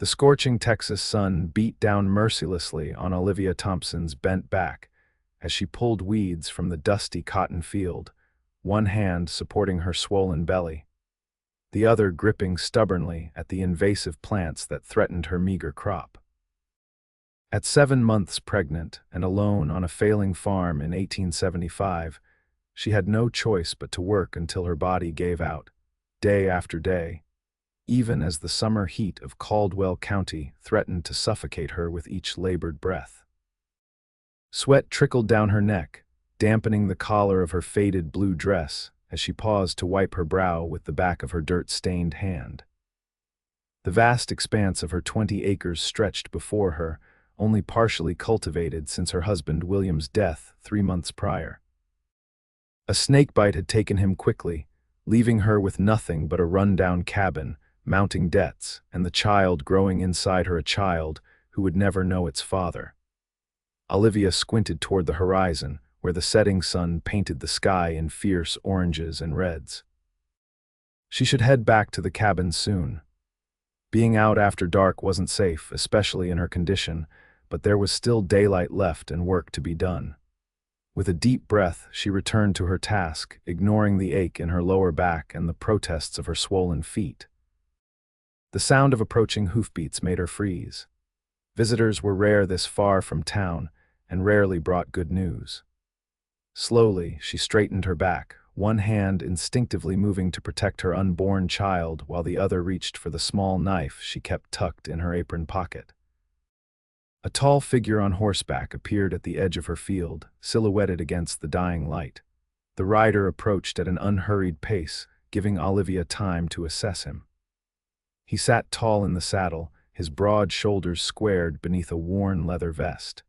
The scorching Texas sun beat down mercilessly on Olivia Thompson's bent back as she pulled weeds from the dusty cotton field, one hand supporting her swollen belly, the other gripping stubbornly at the invasive plants that threatened her meager crop. At 7 months pregnant and alone on a failing farm in 1875, she had no choice but to work until her body gave out, day after day, even as the summer heat of Caldwell County threatened to suffocate her with each labored breath. Sweat trickled down her neck, dampening the collar of her faded blue dress as she paused to wipe her brow with the back of her dirt-stained hand. The vast expanse of her 20 acres stretched before her, only partially cultivated since her husband William's death 3 months prior. A snakebite had taken him quickly, leaving her with nothing but a run-down cabin, mounting debts, and the child growing inside her, a child who would never know its father. Olivia squinted toward the horizon, where the setting sun painted the sky in fierce oranges and reds. She should head back to the cabin soon. Being out after dark wasn't safe, especially in her condition, but there was still daylight left and work to be done. With a deep breath, she returned to her task, ignoring the ache in her lower back and the protests of her swollen feet. The sound of approaching hoofbeats made her freeze. Visitors were rare this far from town and rarely brought good news. Slowly, she straightened her back, one hand instinctively moving to protect her unborn child while the other reached for the small knife she kept tucked in her apron pocket. A tall figure on horseback appeared at the edge of her field, silhouetted against the dying light. The rider approached at an unhurried pace, giving Olivia time to assess him. He sat tall in the saddle, his broad shoulders squared beneath a worn leather vest.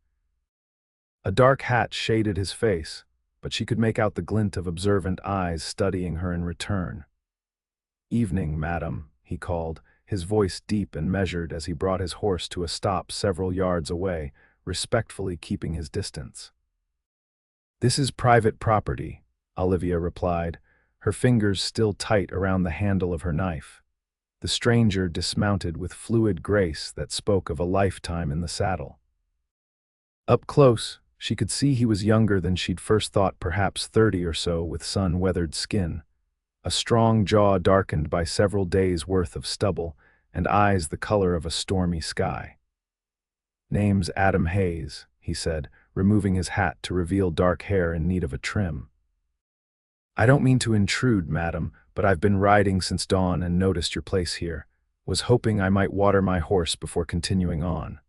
A dark hat shaded his face, but she could make out the glint of observant eyes studying her in return. "Evening, madam," he called, his voice deep and measured as he brought his horse to a stop several yards away, respectfully keeping his distance. "This is private property," Olivia replied, her fingers still tight around the handle of her knife. The stranger dismounted with fluid grace that spoke of a lifetime in the saddle. Up close, she could see he was younger than she'd first thought, perhaps 30 or so, with sun-weathered skin, a strong jaw darkened by several days' worth of stubble, and eyes the color of a stormy sky. "Name's Adam Hayes," he said, removing his hat to reveal dark hair in need of a trim. "I don't mean to intrude, madam, but I've been riding since dawn and noticed your place here. Was hoping I might water my horse before continuing on."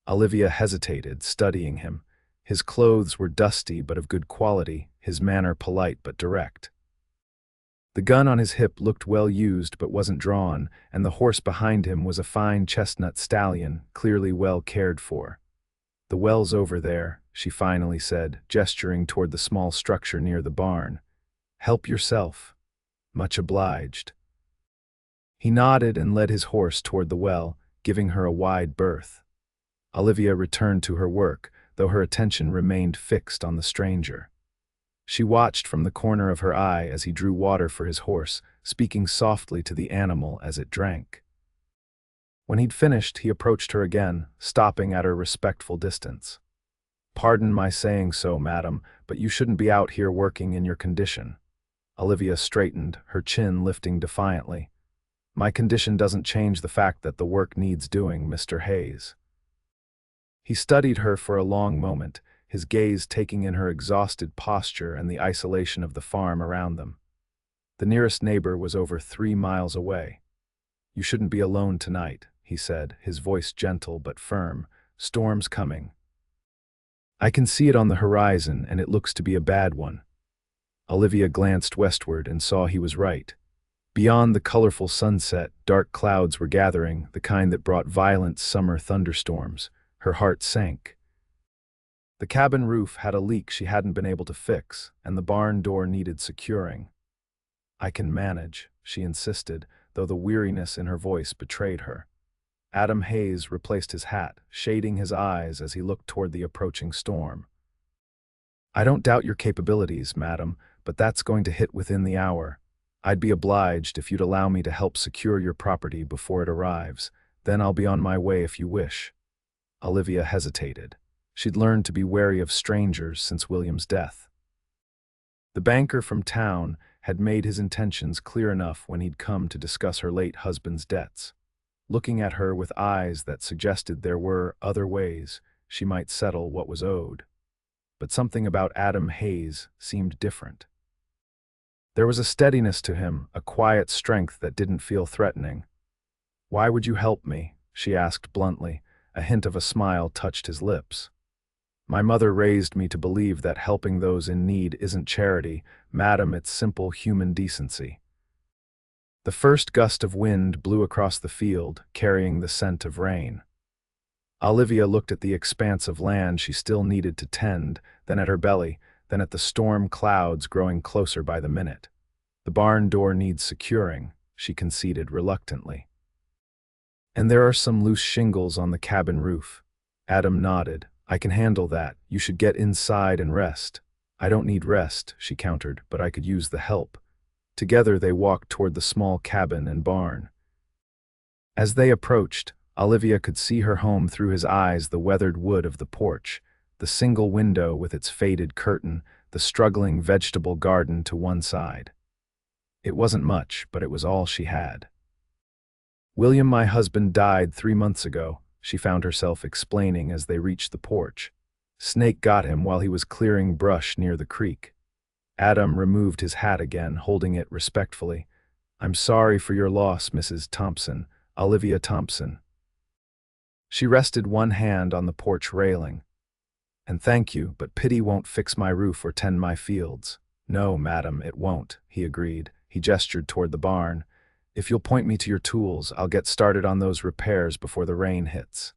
Olivia hesitated, studying him. His clothes were dusty but of good quality, his manner polite but direct. The gun on his hip looked well used but wasn't drawn, and the horse behind him was a fine chestnut stallion, clearly well cared for. "The well's over there," she finally said, gesturing toward the small structure near the barn. "Help yourself. Much obliged." He nodded and led his horse toward the well, giving her a wide berth. Olivia returned to her work, though her attention remained fixed on the stranger. She watched from the corner of her eye as he drew water for his horse, speaking softly to the animal as it drank. When he'd finished, he approached her again, stopping at a respectful distance. "Pardon my saying so, madam, but you shouldn't be out here working in your condition." Olivia straightened, her chin lifting defiantly. "My condition doesn't change the fact that the work needs doing, Mr. Hayes." He studied her for a long moment, his gaze taking in her exhausted posture and the isolation of the farm around them. The nearest neighbor was over 3 miles away. "You shouldn't be alone tonight," he said, his voice gentle but firm. "Storm's coming. I can see it on the horizon, and it looks to be a bad one." Olivia glanced westward and saw he was right. Beyond the colorful sunset, dark clouds were gathering, the kind that brought violent summer thunderstorms. Her heart sank. The cabin roof had a leak she hadn't been able to fix, and the barn door needed securing. "I can manage," she insisted, though the weariness in her voice betrayed her. Adam Hayes replaced his hat, shading his eyes as he looked toward the approaching storm. "I don't doubt your capabilities, madam, but that's going to hit within the hour. I'd be obliged if you'd allow me to help secure your property before it arrives. Then I'll be on my way if you wish." Olivia hesitated. She'd learned to be wary of strangers since William's death. The banker from town had made his intentions clear enough when he'd come to discuss her late husband's debts. Looking at her with eyes that suggested there were other ways she might settle what was owed. But something about Adam Hayes seemed different. There was a steadiness to him, a quiet strength that didn't feel threatening. "Why would you help me?" she asked bluntly. A hint of a smile touched his lips. "My mother raised me to believe that helping those in need isn't charity, madam, it's simple human decency." The first gust of wind blew across the field, carrying the scent of rain. Olivia looked at the expanse of land she still needed to tend, then at her belly, then at the storm clouds growing closer by the minute. "The barn door needs securing," she conceded reluctantly. "And there are some loose shingles on the cabin roof." Adam nodded. "I can handle that. You should get inside and rest." "I don't need rest," she countered, "but I could use the help." Together they walked toward the small cabin and barn. As they approached, Olivia could see her home through his eyes, the weathered wood of the porch, the single window with its faded curtain, the struggling vegetable garden to one side. It wasn't much, but it was all she had. "William, my husband, died 3 months ago," she found herself explaining as they reached the porch. "Snake got him while he was clearing brush near the creek." Adam removed his hat again, holding it respectfully. "I'm sorry for your loss, Mrs. Thompson, Olivia Thompson." She rested one hand on the porch railing. "And thank you, but pity won't fix my roof or tend my fields." "No, madam, it won't," he agreed. He gestured toward the barn. "If you'll point me to your tools, I'll get started on those repairs before the rain hits."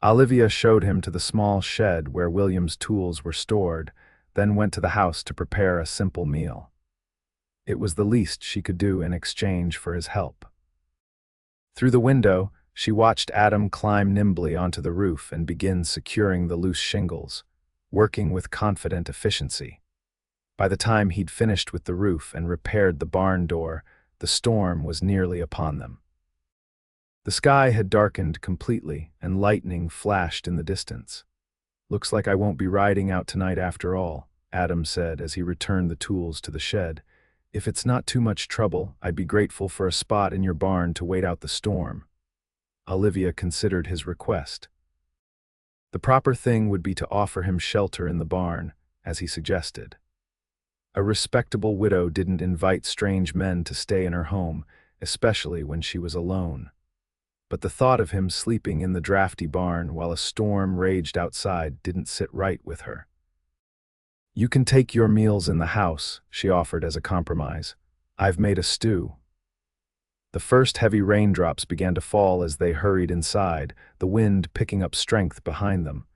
Olivia showed him to the small shed where William's tools were stored, then went to the house to prepare a simple meal. It was the least she could do in exchange for his help. Through the window, she watched Adam climb nimbly onto the roof and begin securing the loose shingles, working with confident efficiency. By the time he'd finished with the roof and repaired the barn door, the storm was nearly upon them. The sky had darkened completely, and lightning flashed in the distance. "Looks like I won't be riding out tonight after all," Adam said as he returned the tools to the shed. "If it's not too much trouble, I'd be grateful for a spot in your barn to wait out the storm." Olivia considered his request. The proper thing would be to offer him shelter in the barn, as he suggested. A respectable widow didn't invite strange men to stay in her home, especially when she was alone. But the thought of him sleeping in the drafty barn while a storm raged outside didn't sit right with her. "You can take your meals in the house," she offered as a compromise. "I've made a stew." The first heavy raindrops began to fall as they hurried inside, the wind picking up strength behind them.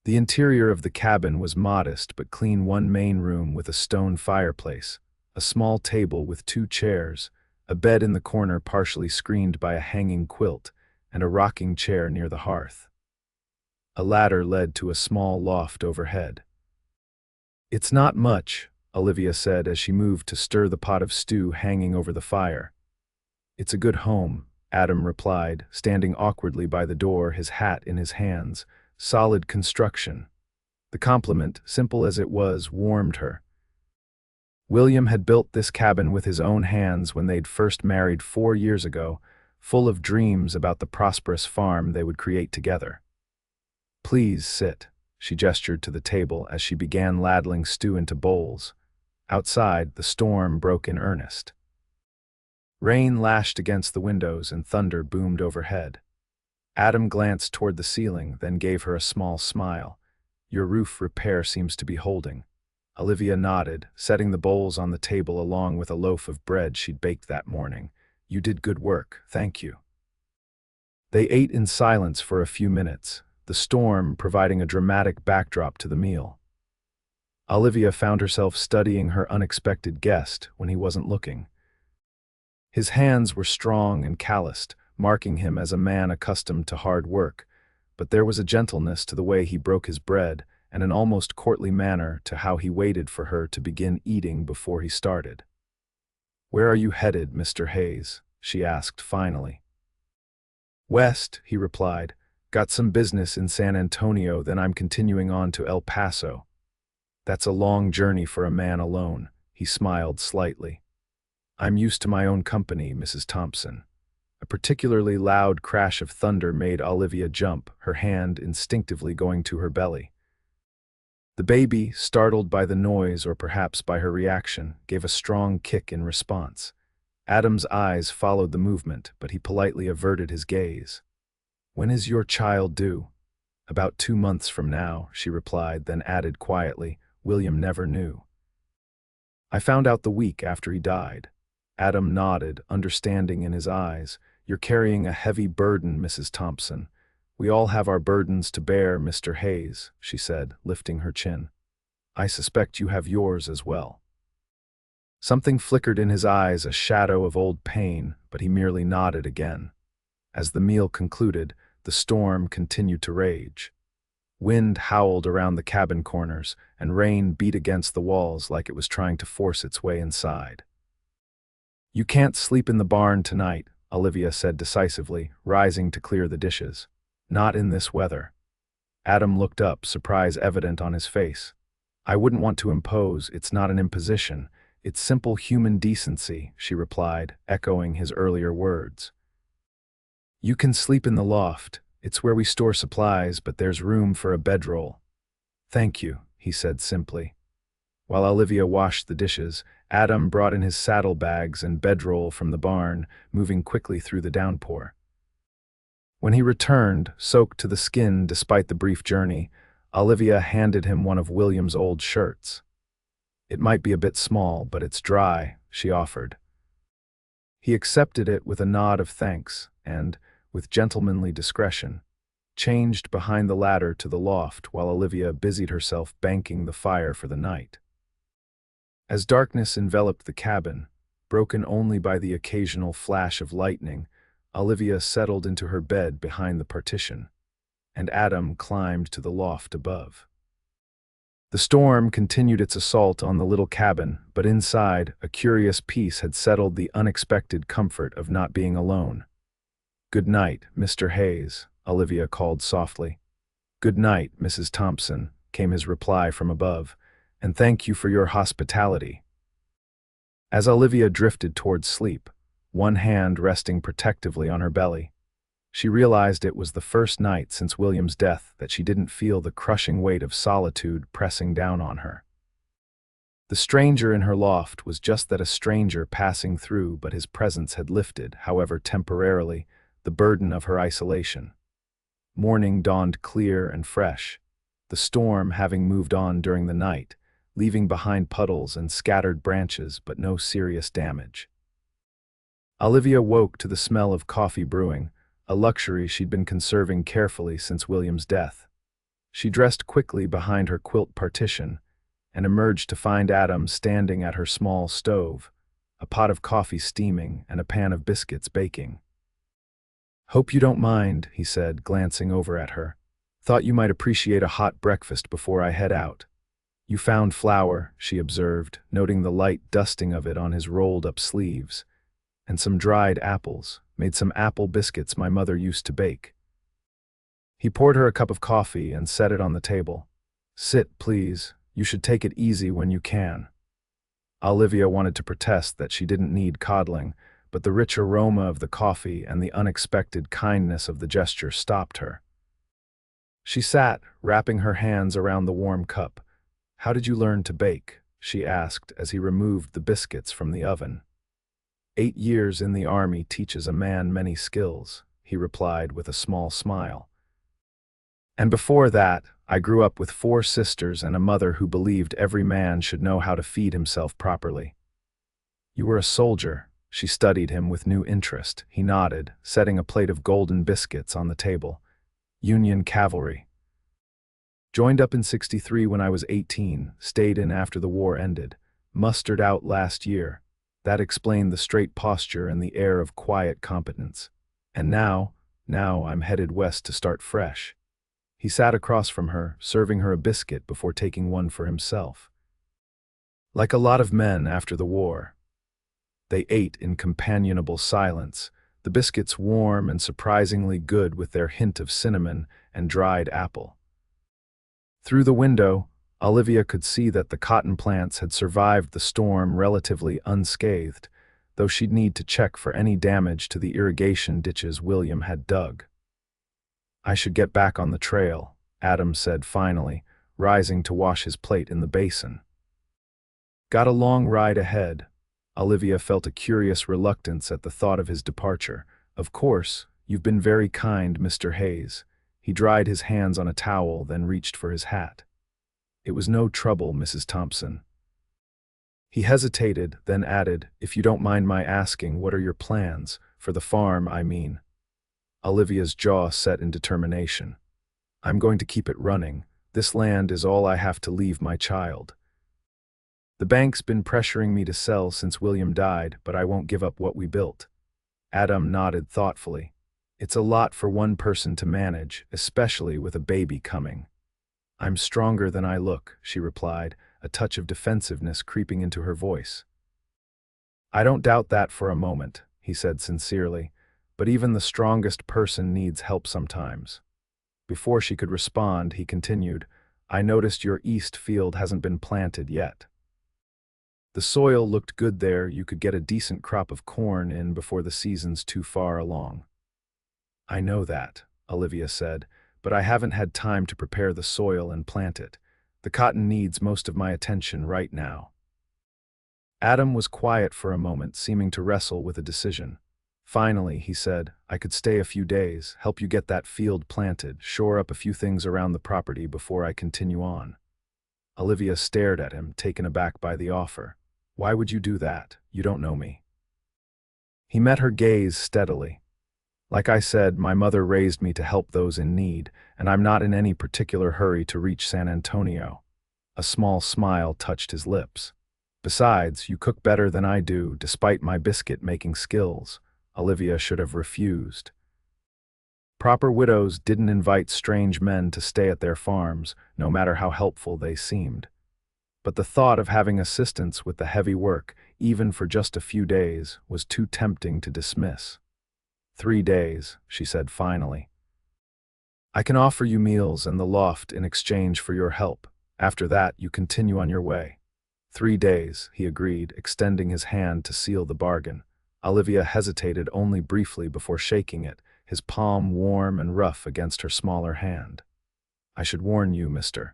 The interior of the cabin was modest but clean: one main room with a stone fireplace, a small table with 2 chairs, a bed in the corner partially screened by a hanging quilt, and a rocking chair near the hearth. A ladder led to a small loft overhead. "It's not much," Olivia said as she moved to stir the pot of stew hanging over the fire. "It's a good home," Adam replied, standing awkwardly by the door, his hat in his hands. "Solid construction." The compliment, simple as it was, warmed her. William had built this cabin with his own hands when they'd first married 4 years ago, full of dreams about the prosperous farm they would create together. "Please sit," she gestured to the table as she began ladling stew into bowls. Outside, the storm broke in earnest. Rain lashed against the windows and thunder boomed overhead. Adam glanced toward the ceiling, then gave her a small smile. "Your roof repair seems to be holding." Olivia nodded, setting the bowls on the table along with a loaf of bread she'd baked that morning. "You did good work, thank you." They ate in silence for a few minutes, the storm providing a dramatic backdrop to the meal. Olivia found herself studying her unexpected guest when he wasn't looking. His hands were strong and calloused, marking him as a man accustomed to hard work, but there was a gentleness to the way he broke his bread and an almost courtly manner to how he waited for her to begin eating before he started. "Where are you headed, Mr. Hayes?" she asked finally. West, he replied. Got some business in San Antonio, then I'm continuing on to El Paso. That's a long journey for a man alone. He smiled slightly. I'm used to my own company, Mrs. Thompson. A particularly loud crash of thunder made Olivia jump, her hand instinctively going to her belly. The baby, startled by the noise or perhaps by her reaction, gave a strong kick in response. Adam's eyes followed the movement, but he politely averted his gaze. When is your child due? About 2 months from now, she replied, then added quietly, William never knew. I found out the week after he died. Adam nodded, understanding in his eyes. You're carrying a heavy burden, Mrs. Thompson. We all have our burdens to bear, Mr. Hayes, she said, lifting her chin. I suspect you have yours as well. Something flickered in his eyes, a shadow of old pain, but he merely nodded again. As the meal concluded, the storm continued to rage. Wind howled around the cabin corners, and rain beat against the walls like it was trying to force its way inside. You can't sleep in the barn tonight, Olivia said decisively, rising to clear the dishes. Not in this weather. Adam looked up, surprise evident on his face. I wouldn't want to impose, it's not an imposition. It's simple human decency, she replied, echoing his earlier words. You can sleep in the loft. It's where we store supplies, but there's room for a bedroll. Thank you, he said simply. While Olivia washed the dishes, Adam brought in his saddlebags and bedroll from the barn, moving quickly through the downpour. When he returned, soaked to the skin despite the brief journey, Olivia handed him one of William's old shirts. It might be a bit small, but it's dry, she offered. He accepted it with a nod of thanks and, with gentlemanly discretion, changed behind the ladder to the loft while Olivia busied herself banking the fire for the night. As darkness enveloped the cabin, broken only by the occasional flash of lightning, Olivia settled into her bed behind the partition, and Adam climbed to the loft above. The storm continued its assault on the little cabin, but inside, a curious peace had settled the unexpected comfort of not being alone. Good night, Mr. Hayes, Olivia called softly. Good night, Mrs. Thompson, came his reply from above, and thank you for your hospitality. As Olivia drifted towards sleep, one hand resting protectively on her belly, she realized it was the first night since William's death that she didn't feel the crushing weight of solitude pressing down on her. The stranger in her loft was just that, a stranger passing through, but his presence had lifted, however temporarily, the burden of her isolation. Morning dawned clear and fresh, the storm having moved on during the night, leaving behind puddles and scattered branches but no serious damage. Olivia woke to the smell of coffee brewing, a luxury she'd been conserving carefully since William's death. She dressed quickly behind her quilt partition and emerged to find Adam standing at her small stove, a pot of coffee steaming and a pan of biscuits baking. Hope you don't mind, he said, glancing over at her. Thought you might appreciate a hot breakfast before I head out. You found flour, she observed, noting the light dusting of it on his rolled-up sleeves, and some dried apples, made some apple biscuits my mother used to bake. He poured her a cup of coffee and set it on the table. Sit, please. You should take it easy when you can. Olivia wanted to protest that she didn't need coddling, but the rich aroma of the coffee and the unexpected kindness of the gesture stopped her. She sat, wrapping her hands around the warm cup. How did you learn to bake? She asked as he removed the biscuits from the oven. 8 years in the army teaches a man many skills, he replied with a small smile. And before that, I grew up with 4 sisters and a mother who believed every man should know how to feed himself properly. You were a soldier. She studied him with new interest. He nodded, setting a plate of golden biscuits on the table. Union cavalry. Joined up in '63 when I was 18, stayed in after the war ended. Mustered out last year. That explained the straight posture and the air of quiet competence. And now I'm headed west to start fresh. He sat across from her, serving her a biscuit before taking one for himself. Like a lot of men after the war, they ate in companionable silence, the biscuits warm and surprisingly good with their hint of cinnamon and dried apple. Through the window, Olivia could see that the cotton plants had survived the storm relatively unscathed, though she'd need to check for any damage to the irrigation ditches William had dug. "I should get back on the trail," Adam said finally, rising to wash his plate in the basin. "Got a long ride ahead." Olivia felt a curious reluctance at the thought of his departure. "Of course, you've been very kind, Mr. Hayes." He dried his hands on a towel, then reached for his hat. "It was no trouble, Mrs. Thompson." He hesitated, then added, "If you don't mind my asking, what are your plans? For the farm, I mean." Olivia's jaw set in determination. "I'm going to keep it running. This land is all I have to leave my child. The bank's been pressuring me to sell since William died, but I won't give up what we built." Adam nodded thoughtfully. "It's a lot for one person to manage, especially with a baby coming." "I'm stronger than I look," she replied, a touch of defensiveness creeping into her voice. "I don't doubt that for a moment," he said sincerely, "but even the strongest person needs help sometimes." Before she could respond, he continued, "I noticed your east field hasn't been planted yet. The soil looked good there. You could get a decent crop of corn in before the season's too far along." "I know that," Olivia said, "but I haven't had time to prepare the soil and plant it. The cotton needs most of my attention right now." Adam was quiet for a moment, seeming to wrestle with a decision. Finally, he said, "I could stay a few days, help you get that field planted, shore up a few things around the property before I continue on." Olivia stared at him, taken aback by the offer. "Why would you do that? You don't know me." He met her gaze steadily. "Like I said, my mother raised me to help those in need, and I'm not in any particular hurry to reach San Antonio." A small smile touched his lips. "Besides, you cook better than I do, despite my biscuit-making skills." Olivia should have refused. Proper widows didn't invite strange men to stay at their farms, no matter how helpful they seemed. But the thought of having assistance with the heavy work, even for just a few days, was too tempting to dismiss. 3 days, she said finally. "I can offer you meals and the loft in exchange for your help. After that, you continue on your way." 3 days, he agreed, extending his hand to seal the bargain. Olivia hesitated only briefly before shaking it, his palm warm and rough against her smaller hand. "I should warn you, Mr.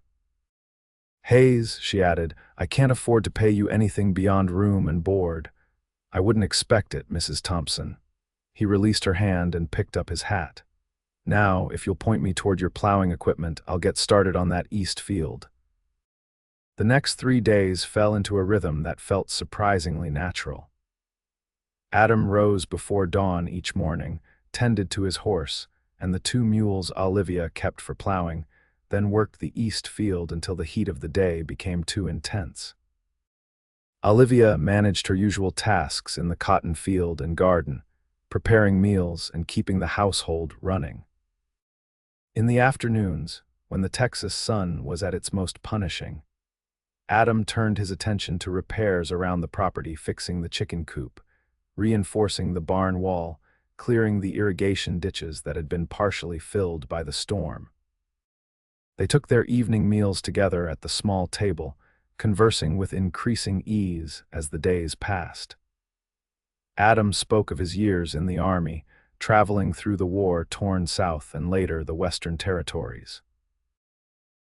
Hayes," she added, "I can't afford to pay you anything beyond room and board." "I wouldn't expect it, Mrs. Thompson." He released her hand and picked up his hat. "Now, if you'll point me toward your plowing equipment, I'll get started on that east field." The next 3 days fell into a rhythm that felt surprisingly natural. Adam rose before dawn each morning, tended to his horse, and the 2 mules Olivia kept for plowing, then worked the east field until the heat of the day became too intense. Olivia managed her usual tasks in the cotton field and garden, preparing meals and keeping the household running. In the afternoons, when the Texas sun was at its most punishing, Adam turned his attention to repairs around the property, fixing the chicken coop, reinforcing the barn wall, clearing the irrigation ditches that had been partially filled by the storm. They took their evening meals together at the small table, conversing with increasing ease as the days passed. Adam spoke of his years in the Army, traveling through the war-torn South and later the Western Territories.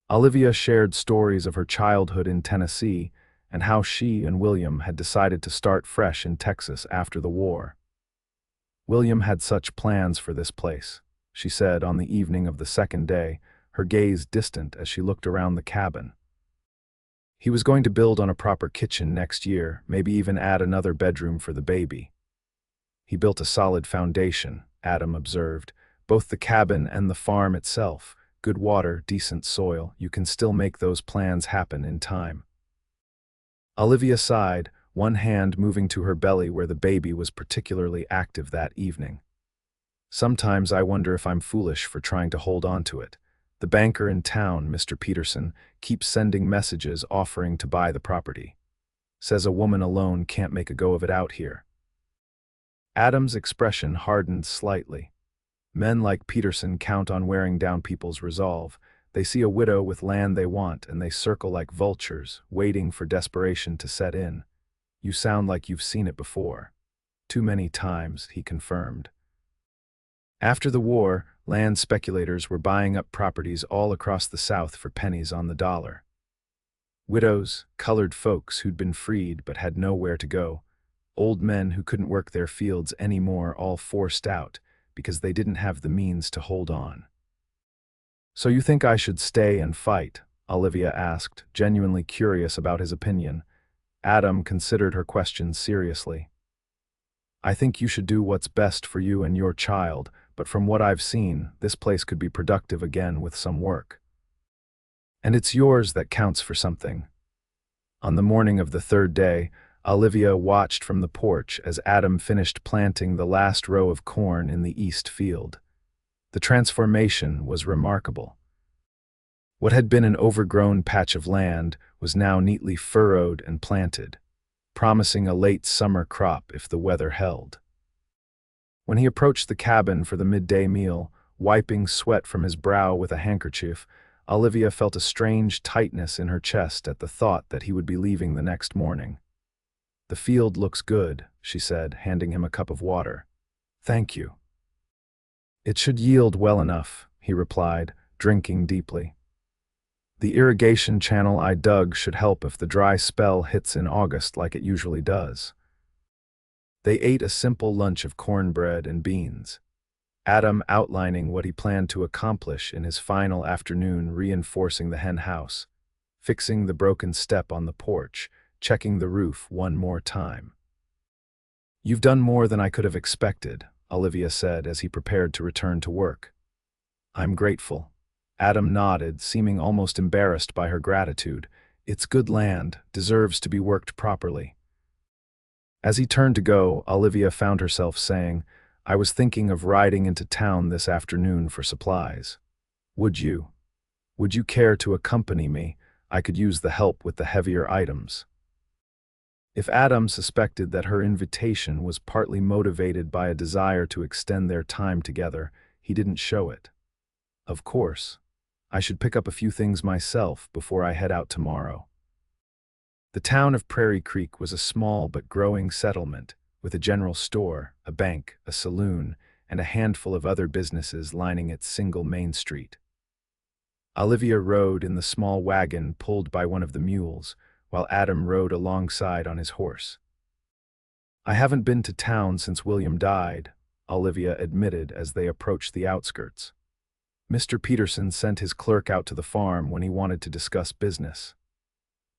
Olivia shared stories of her childhood in Tennessee and how she and William had decided to start fresh in Texas after the war. "William had such plans for this place," she said on the evening of the second day, her gaze distant as she looked around the cabin. "He was going to build on a proper kitchen next year, maybe even add another bedroom for the baby." "He built a solid foundation," Adam observed, "both the cabin and the farm itself. Good water, decent soil. You can still make those plans happen in time." Olivia sighed, one hand moving to her belly where the baby was particularly active that evening. "Sometimes I wonder if I'm foolish for trying to hold on to it. The banker in town, Mr. Peterson, keeps sending messages offering to buy the property. Says a woman alone can't make a go of it out here." Adam's expression hardened slightly. Men like Peterson count on wearing down people's resolve. They see a widow with land they want, and they circle like vultures, waiting for desperation to set in. You sound like you've seen it before. Too many times, he confirmed. After the war, land speculators were buying up properties all across the South for pennies on the dollar. Widows, colored folks who'd been freed but had nowhere to go, old men who couldn't work their fields anymore, all forced out because they didn't have the means to hold on. "So you think I should stay and fight?" Olivia asked, genuinely curious about his opinion. Adam considered her question seriously. "I think you should do what's best for you and your child, but from what I've seen, this place could be productive again with some work. And it's yours that counts for something." On the morning of the third day, Olivia watched from the porch as Adam finished planting the last row of corn in the east field. The transformation was remarkable. What had been an overgrown patch of land was now neatly furrowed and planted, promising a late summer crop if the weather held. When he approached the cabin for the midday meal, wiping sweat from his brow with a handkerchief, Olivia felt a strange tightness in her chest at the thought that he would be leaving the next morning. "The field looks good," she said, handing him a cup of water. "Thank you." "It should yield well enough," he replied, drinking deeply. "The irrigation channel I dug should help if the dry spell hits in August like it usually does." They ate a simple lunch of cornbread and beans, Adam outlining what he planned to accomplish in his final afternoon, reinforcing the hen house, fixing the broken step on the porch, checking the roof one more time. "You've done more than I could have expected," Olivia said as he prepared to return to work. "I'm grateful." Adam nodded, seeming almost embarrassed by her gratitude. "It's good land, deserves to be worked properly." As he turned to go, Olivia found herself saying, "I was thinking of riding into town this afternoon for supplies. Would you? Would you care to accompany me? I could use the help with the heavier items." If Adam suspected that her invitation was partly motivated by a desire to extend their time together, he didn't show it. "Of course. I should pick up a few things myself before I head out tomorrow." The town of Prairie Creek was a small but growing settlement, with a general store, a bank, a saloon, and a handful of other businesses lining its single main street. Olivia rode in the small wagon pulled by one of the mules, while Adam rode alongside on his horse. "I haven't been to town since William died," Olivia admitted as they approached the outskirts. "Mr. Peterson sent his clerk out to the farm when he wanted to discuss business."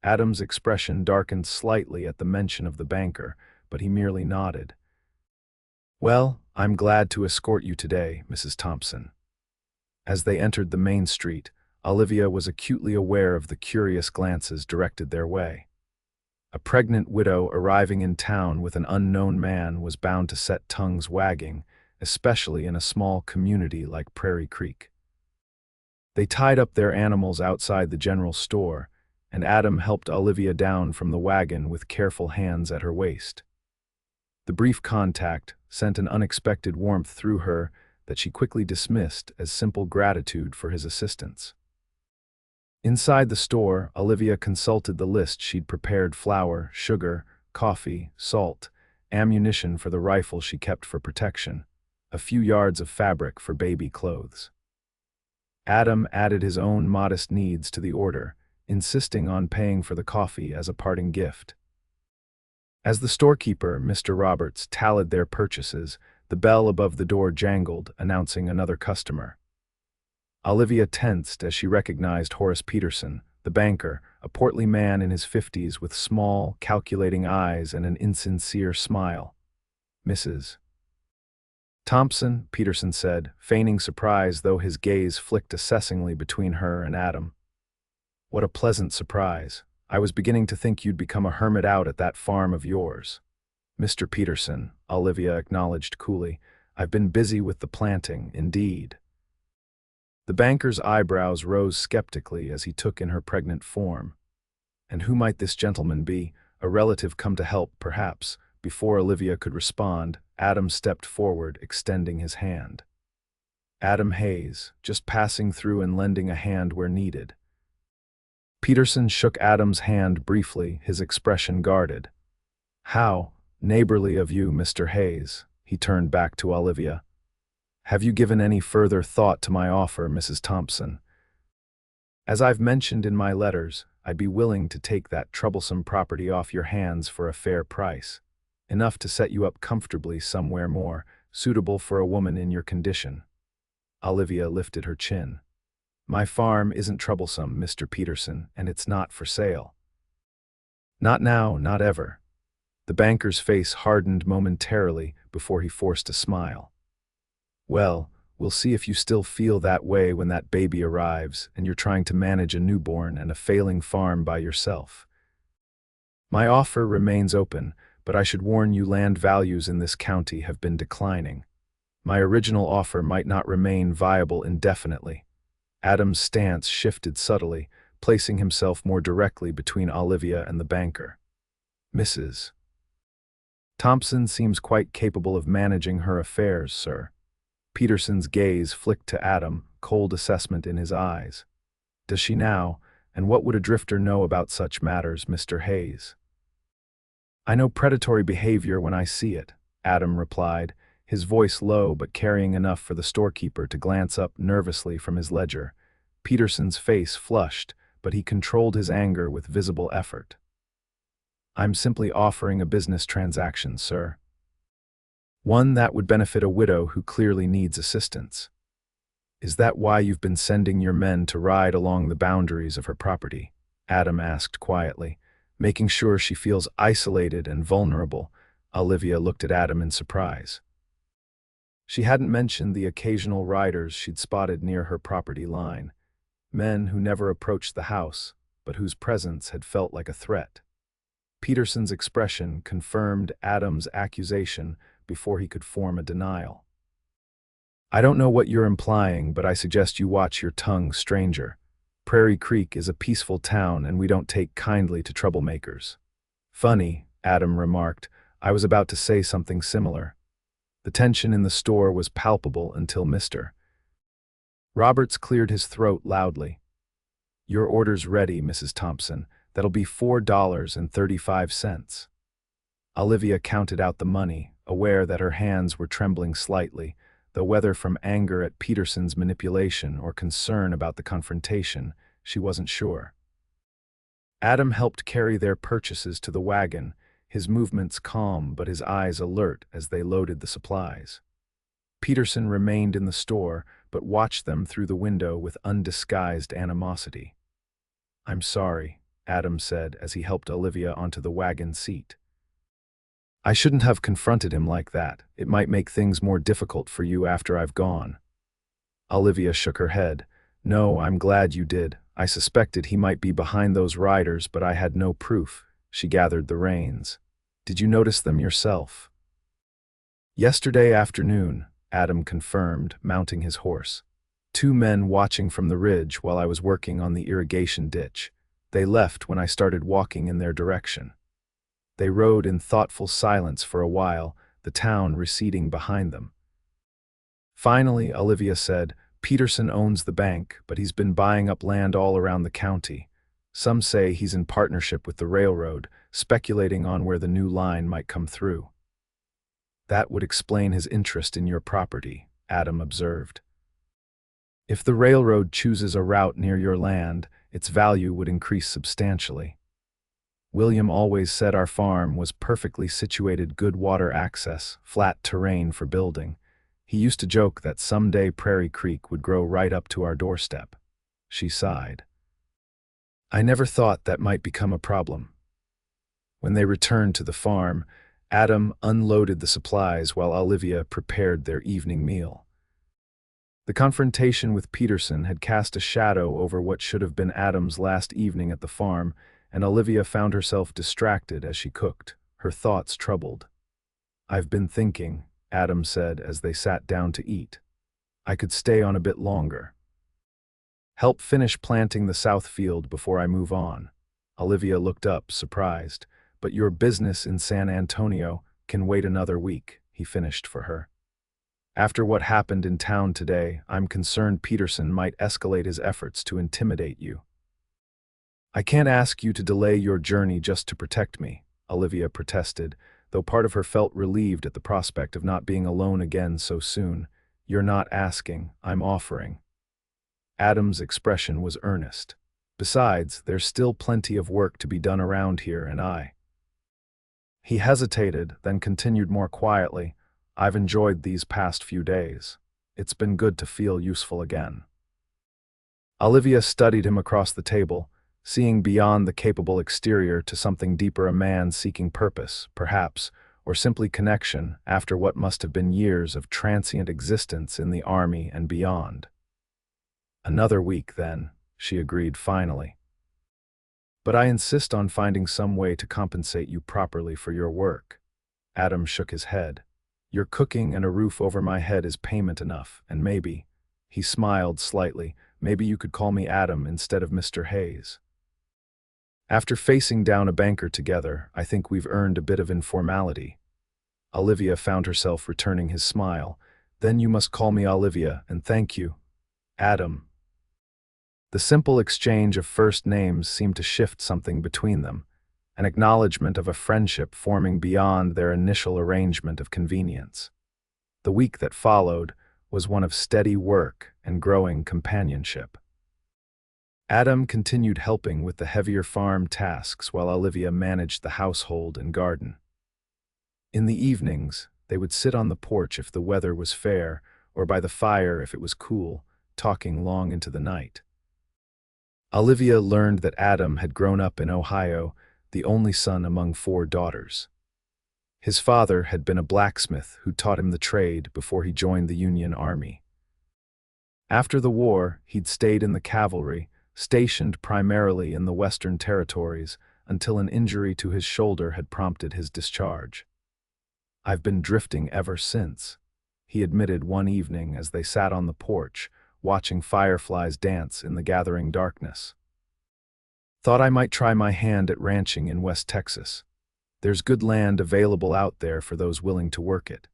Adam's expression darkened slightly at the mention of the banker, but he merely nodded. "Well, I'm glad to escort you today, Mrs. Thompson." As they entered the main street, Olivia was acutely aware of the curious glances directed their way. A pregnant widow arriving in town with an unknown man was bound to set tongues wagging, especially in a small community like Prairie Creek. They tied up their animals outside the general store, and Adam helped Olivia down from the wagon with careful hands at her waist. The brief contact sent an unexpected warmth through her that she quickly dismissed as simple gratitude for his assistance. Inside the store, Olivia consulted the list she'd prepared: flour, sugar, coffee, salt, ammunition for the rifle she kept for protection, a few yards of fabric for baby clothes. Adam added his own modest needs to the order, insisting on paying for the coffee as a parting gift. As the storekeeper, Mr. Roberts, tallied their purchases, the bell above the door jangled, announcing another customer. Olivia tensed as she recognized Horace Peterson, the banker, a portly man in his 50s with small, calculating eyes and an insincere smile. "Mrs. Thompson," Peterson said, feigning surprise though his gaze flicked assessingly between her and Adam. "What a pleasant surprise. I was beginning to think you'd become a hermit out at that farm of yours." "Mr. Peterson," Olivia acknowledged coolly, "I've been busy with the planting, indeed." The banker's eyebrows rose skeptically as he took in her pregnant form. And who might this gentleman be? A relative come to help, perhaps, Before Olivia could respond, Adam stepped forward, extending his hand. Adam Hayes, just passing through and lending a hand where needed. Peterson shook Adam's hand briefly, his expression guarded. "How neighborly of you, Mr. Hayes," he turned back to Olivia. "Have you given any further thought to my offer, Mrs. Thompson? As I've mentioned in my letters, I'd be willing to take that troublesome property off your hands for a fair price, enough to set you up comfortably somewhere more suitable for a woman in your condition." Olivia lifted her chin. "My farm isn't troublesome, Mr. Peterson, and it's not for sale." "Not now, not ever." The banker's face hardened momentarily before he forced a smile. "Well, we'll see if you still feel that way when that baby arrives and you're trying to manage a newborn and a failing farm by yourself. My offer remains open, but I should warn you land values in this county have been declining. My original offer might not remain viable indefinitely." Adam's stance shifted subtly, placing himself more directly between Olivia and the banker. "Mrs. Thompson seems quite capable of managing her affairs, sir." Peterson's gaze flicked to Adam, cold assessment in his eyes. "Does she now, and what would a drifter know about such matters, Mr. Hayes?" "I know predatory behavior when I see it," Adam replied, his voice low but carrying enough for the storekeeper to glance up nervously from his ledger. Peterson's face flushed, but he controlled his anger with visible effort. "I'm simply offering a business transaction, sir. One that would benefit a widow who clearly needs assistance." "Is that why you've been sending your men to ride along the boundaries of her property?" Adam asked quietly, making sure she feels isolated and vulnerable. Olivia looked at Adam in surprise. She hadn't mentioned the occasional riders she'd spotted near her property line, men who never approached the house, but whose presence had felt like a threat. Peterson's expression confirmed Adam's accusation before he could form a denial. "I don't know what you're implying, but I suggest you watch your tongue, stranger. Prairie Creek is a peaceful town and we don't take kindly to troublemakers." "Funny," Adam remarked. "I was about to say something similar." The tension in the store was palpable until Mr. Roberts cleared his throat loudly. "Your order's ready, Mrs. Thompson. That'll be $4.35. Olivia counted out the money, aware that her hands were trembling slightly, though whether from anger at Peterson's manipulation or concern about the confrontation, she wasn't sure. Adam helped carry their purchases to the wagon, his movements calm but his eyes alert as they loaded the supplies. Peterson remained in the store, but watched them through the window with undisguised animosity. "I'm sorry," Adam said as he helped Olivia onto the wagon seat. "I shouldn't have confronted him like that. It might make things more difficult for you after I've gone." Olivia shook her head. "No, I'm glad you did. I suspected he might be behind those riders, but I had no proof." She gathered the reins. "Did you notice them yourself?" "Yesterday afternoon," Adam confirmed, mounting his horse. "Two men watching from the ridge while I was working on the irrigation ditch. They left when I started walking in their direction. They rode in thoughtful silence for a while, the town receding behind them. Finally, Olivia said, Peterson owns the bank, but he's been buying up land all around the county. Some say he's in partnership with the railroad, speculating on where the new line might come through. That would explain his interest in your property, Adam observed. If the railroad chooses a route near your land, its value would increase substantially. William always said our farm was perfectly situated, good water access, flat terrain for building. He used to joke that someday Prairie Creek would grow right up to our doorstep. She sighed. I never thought that might become a problem. When they returned to the farm, Adam unloaded the supplies while Olivia prepared their evening meal. The confrontation with Peterson had cast a shadow over what should have been Adam's last evening at the farm, and Olivia found herself distracted as she cooked, her thoughts troubled. I've been thinking, Adam said as they sat down to eat. I could stay on a bit longer. Help finish planting the south field before I move on. Olivia looked up, surprised. But your business in San Antonio, Can wait another week, he finished for her. After what happened in town today, I'm concerned Peterson might escalate his efforts to intimidate you. I can't ask you to delay your journey just to protect me, Olivia protested, though part of her felt relieved at the prospect of not being alone again so soon. You're not asking, I'm offering. Adam's expression was earnest. Besides, there's still plenty of work to be done around here, and He hesitated, then continued more quietly, I've enjoyed these past few days. It's been good to feel useful again. Olivia studied him across the table, seeing beyond the capable exterior to something deeper, a man seeking purpose, perhaps, or simply connection after what must have been years of transient existence in the army and beyond. Another week, then, she agreed finally. But I insist on finding some way to compensate you properly for your work. Adam shook his head. Your cooking and a roof over my head is payment enough, and maybe, he smiled slightly, maybe you could call me Adam instead of Mr. Hayes. After facing down a banker together, I think we've earned a bit of informality. Olivia found herself returning his smile. Then you must call me Olivia, and thank you, Adam. The simple exchange of first names seemed to shift something between them, an acknowledgement of a friendship forming beyond their initial arrangement of convenience. The week that followed was one of steady work and growing companionship. Adam continued helping with the heavier farm tasks while Olivia managed the household and garden. In the evenings, they would sit on the porch if the weather was fair, or by the fire if it was cool, talking long into the night. Olivia learned that Adam had grown up in Ohio, the only son among 4 daughters. His father had been a blacksmith who taught him the trade before he joined the Union Army. After the war, he'd stayed in the cavalry, stationed primarily in the Western Territories, until an injury to his shoulder had prompted his discharge. I've been drifting ever since, he admitted one evening as they sat on the porch, watching fireflies dance in the gathering darkness. Thought I might try my hand at ranching in West Texas. There's good land available out there for those willing to work it.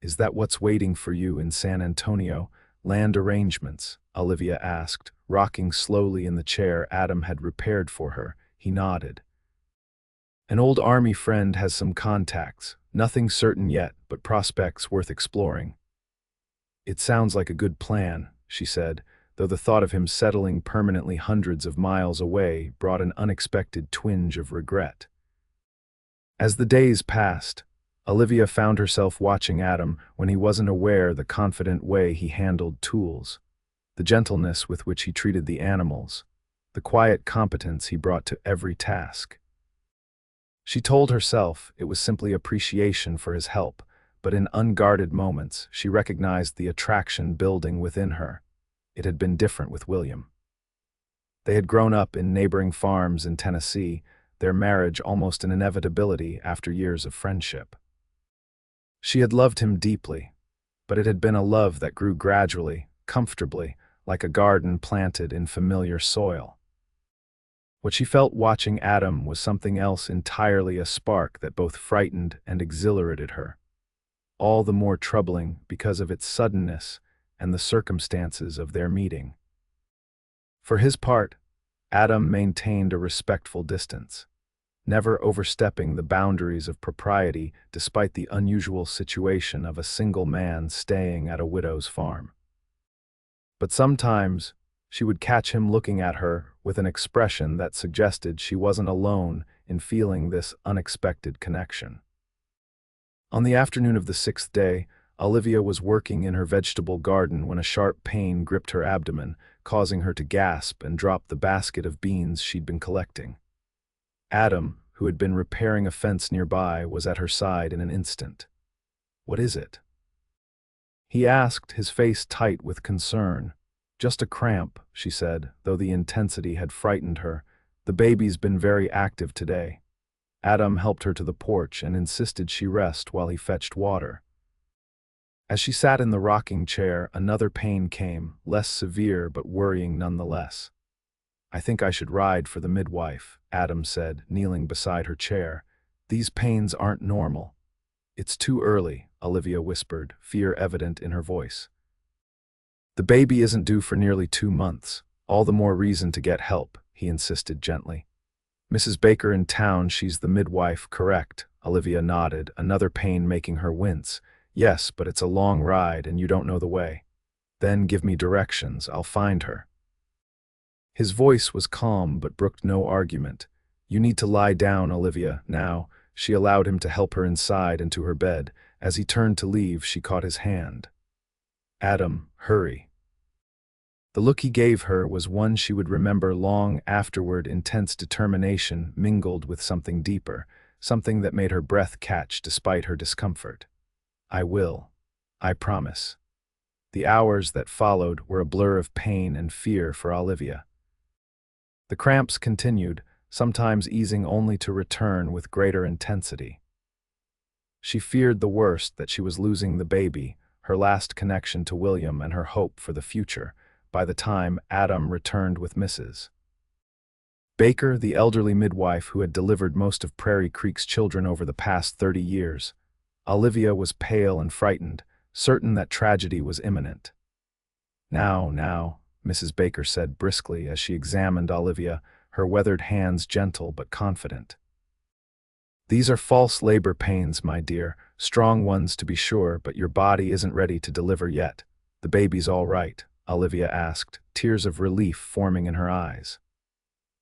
Is that what's waiting for you in San Antonio? Land arrangements, Olivia asked, rocking slowly in the chair Adam had repaired for her. He nodded. An old army friend has some contacts, nothing certain yet, but prospects worth exploring. It sounds like a good plan, she said, though the thought of him settling permanently hundreds of miles away brought an unexpected twinge of regret. As the days passed, Olivia found herself watching Adam when he wasn't aware the confident way he handled tools, the gentleness with which he treated the animals, the quiet competence he brought to every task. She told herself it was simply appreciation for his help, but in unguarded moments she recognized the attraction building within her. It had been different with William. They had grown up in neighboring farms in Tennessee, their marriage almost an inevitability after years of friendship. She had loved him deeply, but it had been a love that grew gradually, comfortably, like a garden planted in familiar soil. What she felt watching Adam was something else entirely, a spark that both frightened and exhilarated her. All the more troubling because of its suddenness and the circumstances of their meeting. For his part, Adam maintained a respectful distance, never overstepping the boundaries of propriety despite the unusual situation of a single man staying at a widow's farm. But sometimes she would catch him looking at her with an expression that suggested she wasn't alone in feeling this unexpected connection. On the afternoon of the 6th day, Olivia was working in her vegetable garden when a sharp pain gripped her abdomen, causing her to gasp and drop the basket of beans she'd been collecting. Adam, who had been repairing a fence nearby, was at her side in an instant. "What is it?" he asked, his face tight with concern. "Just a cramp," she said, though the intensity had frightened her. "The baby's been very active today." Adam helped her to the porch and insisted she rest while he fetched water. As she sat in the rocking chair, another pain came, less severe but worrying nonetheless. "I think I should ride for the midwife," Adam said, kneeling beside her chair. "These pains aren't normal." It's too early, Olivia whispered, fear evident in her voice. The baby isn't due for nearly 2 months. All the more reason to get help, he insisted gently. Mrs. Baker in town, she's the midwife, correct? Olivia nodded, another pain making her wince. Yes, but it's a long ride and you don't know the way. Then give me directions, I'll find her. His voice was calm but brooked no argument. You need to lie down, Olivia, now. She allowed him to help her inside and to her bed. As he turned to leave, she caught his hand. Adam, hurry. The look he gave her was one she would remember long afterward, intense determination mingled with something deeper, something that made her breath catch despite her discomfort. I will. I promise. The hours that followed were a blur of pain and fear for Olivia. The cramps continued, sometimes easing only to return with greater intensity. She feared the worst, that she was losing the baby, her last connection to William and her hope for the future, by the time Adam returned with Mrs. Baker, the elderly midwife who had delivered most of Prairie Creek's children over the past 30 years. Olivia was pale and frightened, certain that tragedy was imminent. Now, Mrs. Baker said briskly as she examined Olivia, her weathered hands gentle but confident. These are false labor pains, my dear, strong ones to be sure, but your body isn't ready to deliver yet. The baby's all right, Olivia asked, tears of relief forming in her eyes.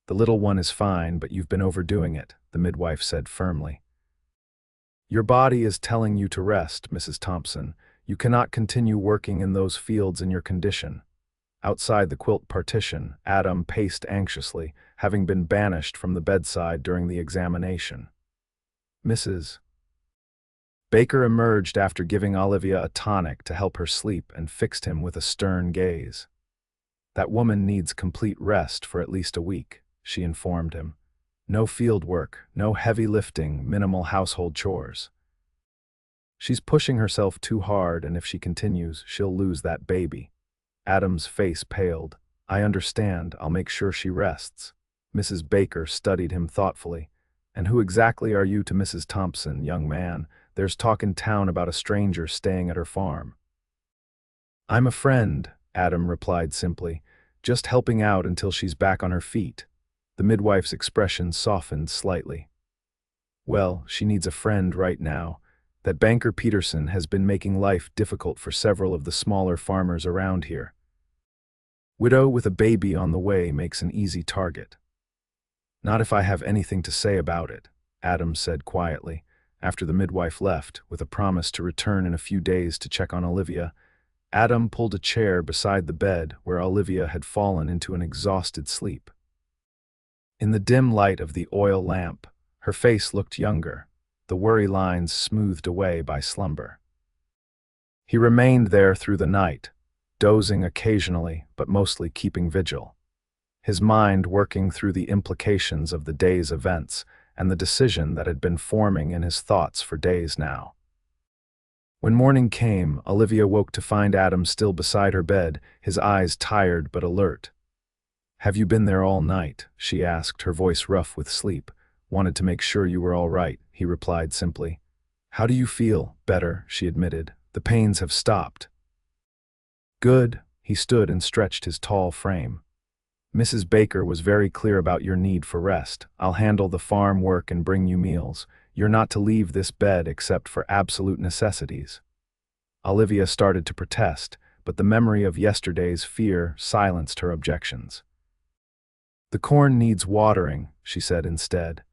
The little one is fine, but you've been overdoing it, the midwife said firmly. Your body is telling you to rest, Mrs. Thompson. You cannot continue working in those fields in your condition. Outside the quilt partition, Adam paced anxiously, having been banished from the bedside during the examination. Mrs. Baker emerged after giving Olivia a tonic to help her sleep and fixed him with a stern gaze. That woman needs complete rest for at least a week, she informed him. No field work, no heavy lifting, minimal household chores. She's pushing herself too hard, and if she continues, she'll lose that baby. Adam's face paled. I understand, I'll make sure she rests. Mrs. Baker studied him thoughtfully. And who exactly are you to Mrs. Thompson, young man? There's talk in town about a stranger staying at her farm. I'm a friend, Adam replied simply, just helping out until she's back on her feet. The midwife's expression softened slightly. Well, she needs a friend right now. That banker Peterson has been making life difficult for several of the smaller farmers around here. Widow with a baby on the way makes an easy target. Not if I have anything to say about it, Adam said quietly, after the midwife left, with a promise to return in a few days to check on Olivia. Adam pulled a chair beside the bed where Olivia had fallen into an exhausted sleep. In the dim light of the oil lamp, her face looked younger, the worry lines smoothed away by slumber. He remained there through the night, dozing occasionally but mostly keeping vigil, his mind working through the implications of the day's events and the decision that had been forming in his thoughts for days now. When morning came, Olivia woke to find Adam still beside her bed, his eyes tired but alert. Have you been there all night? She asked, her voice rough with sleep. Wanted to make sure you were all right, he replied simply. How do you feel? Better, she admitted. The pains have stopped. Good. He stood and stretched his tall frame. Mrs. Baker was very clear about your need for rest. I'll handle the farm work and bring you meals. You're not to leave this bed except for absolute necessities. Olivia started to protest, but the memory of yesterday's fear silenced her objections. The corn needs watering, she said instead.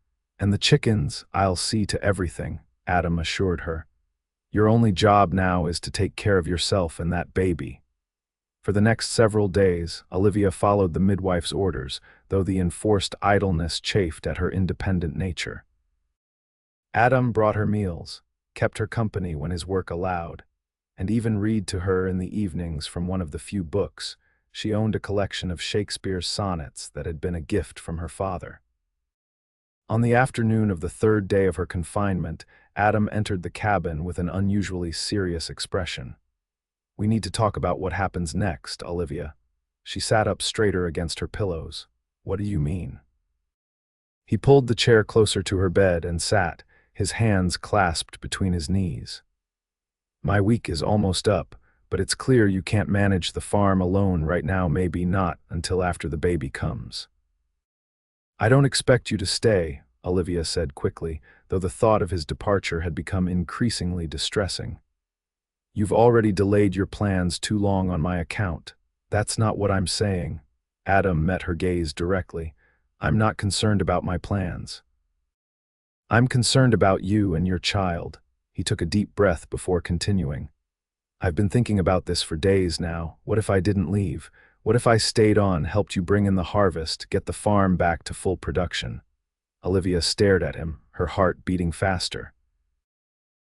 And the chickens, I'll see to everything, Adam assured her. Your only job now is to take care of yourself and that baby. For the next several days, Olivia followed the midwife's orders, though the enforced idleness chafed at her independent nature. Adam brought her meals, kept her company when his work allowed, and even read to her in the evenings from one of the few books. She owned a collection of Shakespeare's sonnets that had been a gift from her father. On the afternoon of the third day of her confinement, Adam entered the cabin with an unusually serious expression. We need to talk about what happens next, Olivia. She sat up straighter against her pillows. What do you mean? He pulled the chair closer to her bed and sat, his hands clasped between his knees. My week is almost up, but it's clear you can't manage the farm alone right now, maybe not until after the baby comes. I don't expect you to stay, Olivia said quickly, though the thought of his departure had become increasingly distressing. You've already delayed your plans too long on my account. That's not what I'm saying. Adam met her gaze directly. I'm not concerned about my plans. I'm concerned about you and your child. He took a deep breath before continuing. I've been thinking about this for days now. What if I didn't leave? What if I stayed on, helped you bring in the harvest, get the farm back to full production? Olivia stared at him, her heart beating faster.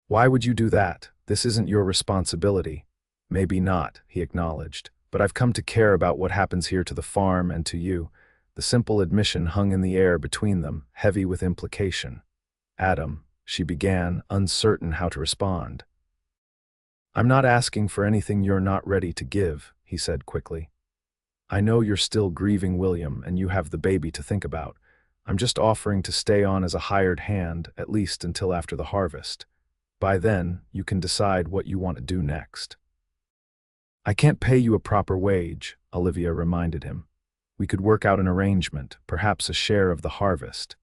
Why would you do that? This isn't your responsibility. Maybe not, he acknowledged, but I've come to care about what happens here to the farm and to you. The simple admission hung in the air between them, heavy with implication. Adam, she began, uncertain how to respond. I'm not asking for anything you're not ready to give, he said quickly. I know you're still grieving William and you have the baby to think about. I'm just offering to stay on as a hired hand, at least until after the harvest. By then, you can decide what you want to do next. I can't pay you a proper wage, Olivia reminded him. We could work out an arrangement, perhaps a share of the harvest.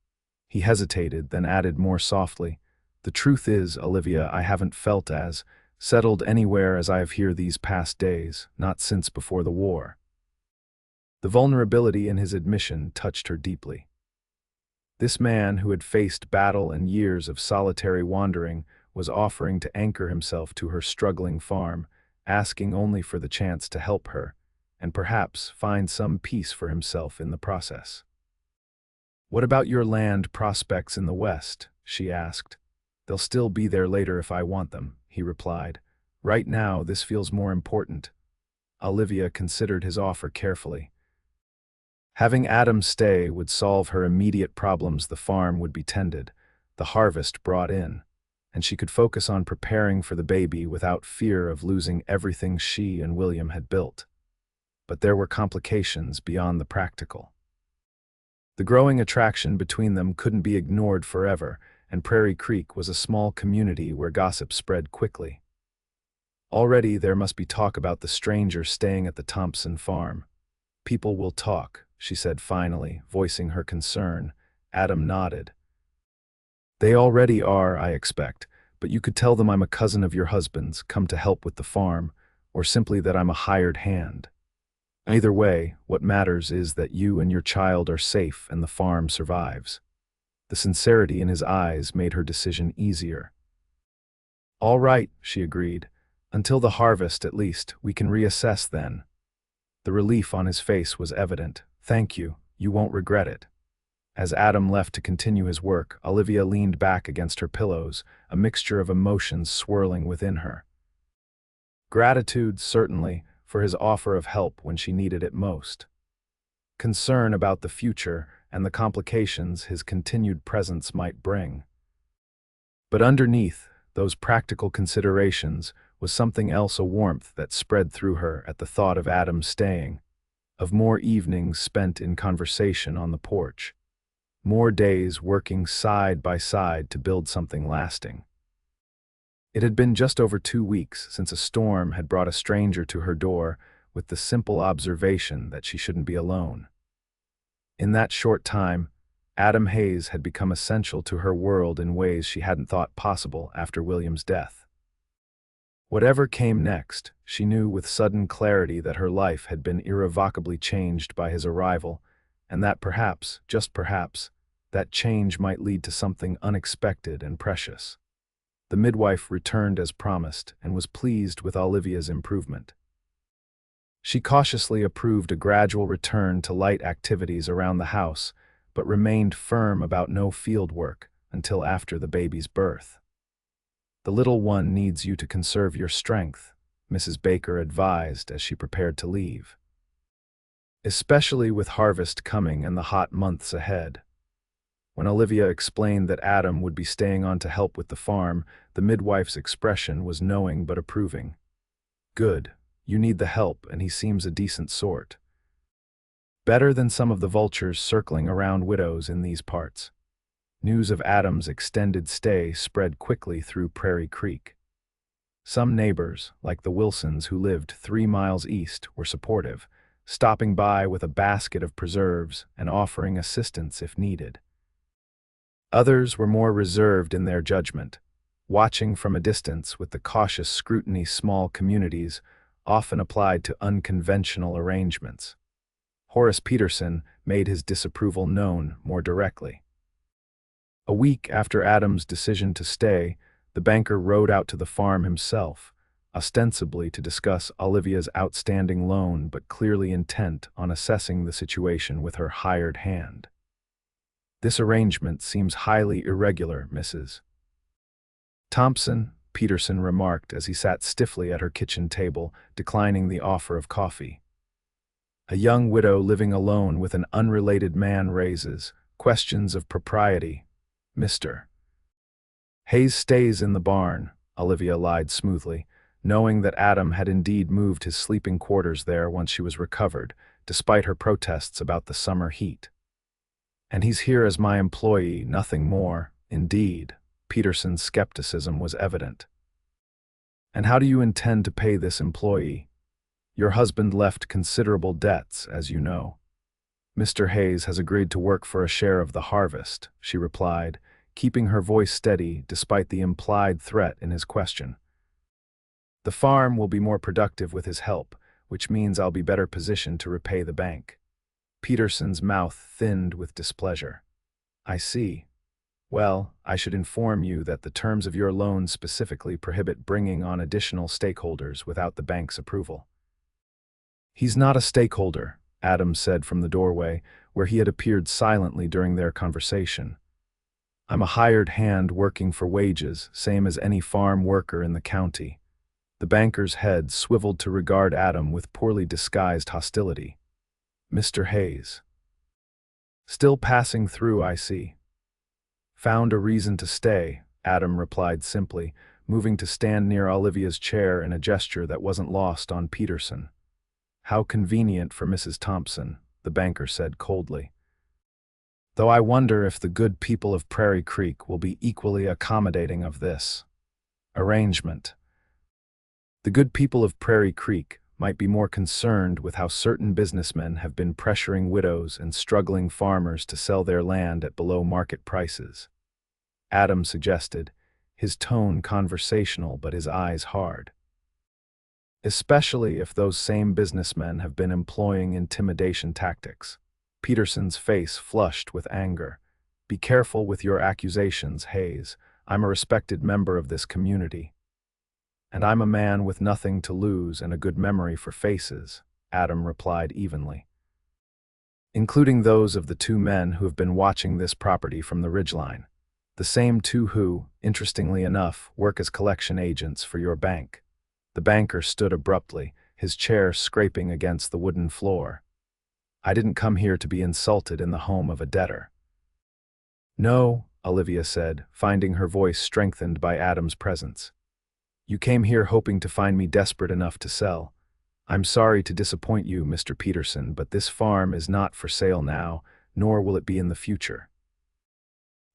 He hesitated, then added more softly, the truth is, Olivia, I haven't felt as settled anywhere as I have here these past days, not since before the war. The vulnerability in his admission touched her deeply. This man who had faced battle and years of solitary wandering was offering to anchor himself to her struggling farm, asking only for the chance to help her, and perhaps find some peace for himself in the process. What about your land prospects in the West? She asked. They'll still be there later if I want them, he replied. Right now, this feels more important. Olivia considered his offer carefully. Having Adam stay would solve her immediate problems. The farm would be tended, the harvest brought in, and she could focus on preparing for the baby without fear of losing everything she and William had built. But there were complications beyond the practical. The growing attraction between them couldn't be ignored forever, and Prairie Creek was a small community where gossip spread quickly. Already there must be talk about the stranger staying at the Thompson farm. People will talk, she said finally, voicing her concern. Adam nodded. They already are, I expect, but you could tell them I'm a cousin of your husband's, come to help with the farm, or simply that I'm a hired hand. Either way, what matters is that you and your child are safe and the farm survives. The sincerity in his eyes made her decision easier. All right, she agreed. Until the harvest, at least, we can reassess then. The relief on his face was evident. Thank you, you won't regret it. As Adam left to continue his work, Olivia leaned back against her pillows, a mixture of emotions swirling within her. Gratitude, certainly, for his offer of help when she needed it most. Concern about the future and the complications his continued presence might bring. But underneath those practical considerations was something else, a warmth that spread through her at the thought of Adam staying, of more evenings spent in conversation on the porch, more days working side by side to build something lasting. It had been just over 2 weeks since a storm had brought a stranger to her door with the simple observation that she shouldn't be alone. In that short time, Adam Hayes had become essential to her world in ways she hadn't thought possible after William's death. Whatever came next, she knew with sudden clarity that her life had been irrevocably changed by his arrival, and that perhaps, just perhaps, that change might lead to something unexpected and precious. The midwife returned as promised and was pleased with Olivia's improvement. She cautiously approved a gradual return to light activities around the house, but remained firm about no field work until after the baby's birth. The little one needs you to conserve your strength, Mrs. Baker advised as she prepared to leave. Especially with harvest coming and the hot months ahead. When Olivia explained that Adam would be staying on to help with the farm, the midwife's expression was knowing but approving. Good, you need the help and he seems a decent sort. Better than some of the vultures circling around widows in these parts. News of Adam's extended stay spread quickly through Prairie Creek. Some neighbors, like the Wilsons who lived 3 miles east, were supportive, stopping by with a basket of preserves and offering assistance if needed. Others were more reserved in their judgment, watching from a distance with the cautious scrutiny small communities often applied to unconventional arrangements. Horace Peterson made his disapproval known more directly. A week after Adam's decision to stay, the banker rode out to the farm himself, ostensibly to discuss Olivia's outstanding loan but clearly intent on assessing the situation with her hired hand. "This arrangement seems highly irregular, Mrs. Thompson," Peterson remarked as he sat stiffly at her kitchen table, declining the offer of coffee. "A young widow living alone with an unrelated man raises questions of propriety, Mr. Hayes stays in the barn," Olivia lied smoothly, knowing that Adam had indeed moved his sleeping quarters there once she was recovered, despite her protests about the summer heat. "And he's here as my employee, nothing more, indeed." Peterson's skepticism was evident. "And how do you intend to pay this employee? Your husband left considerable debts, as you know." "Mr. Hayes has agreed to work for a share of the harvest," she replied, keeping her voice steady despite the implied threat in his question. "The farm will be more productive with his help, which means I'll be better positioned to repay the bank." Peterson's mouth thinned with displeasure. "I see. Well, I should inform you that the terms of your loan specifically prohibit bringing on additional stakeholders without the bank's approval." "He's not a stakeholder," Adam said from the doorway, where he had appeared silently during their conversation. "I'm a hired hand working for wages, same as any farm worker in the county." The banker's head swiveled to regard Adam with poorly disguised hostility. "Mr. Hayes." "Still passing through, I see." "Found a reason to stay," Adam replied simply, moving to stand near Olivia's chair in a gesture that wasn't lost on Peterson. "How convenient for Mrs. Thompson," the banker said coldly. "Though I wonder if the good people of Prairie Creek will be equally accommodating of this arrangement." The good people of Prairie Creek might be more concerned with how certain businessmen have been pressuring widows and struggling farmers to sell their land at below-market prices. Adam suggested, his tone conversational but his eyes hard. "Especially if those same businessmen have been employing intimidation tactics." Peterson's face flushed with anger. "Be careful with your accusations, Hayes. I'm a respected member of this community." "And I'm a man with nothing to lose and a good memory for faces," Adam replied evenly. "Including those of the two men who have been watching this property from the ridgeline. The same two who, interestingly enough, work as collection agents for your bank." The banker stood abruptly, his chair scraping against the wooden floor. "I didn't come here to be insulted in the home of a debtor." "No," Olivia said, finding her voice strengthened by Adam's presence. "You came here hoping to find me desperate enough to sell. I'm sorry to disappoint you, Mr. Peterson, but this farm is not for sale now, nor will it be in the future."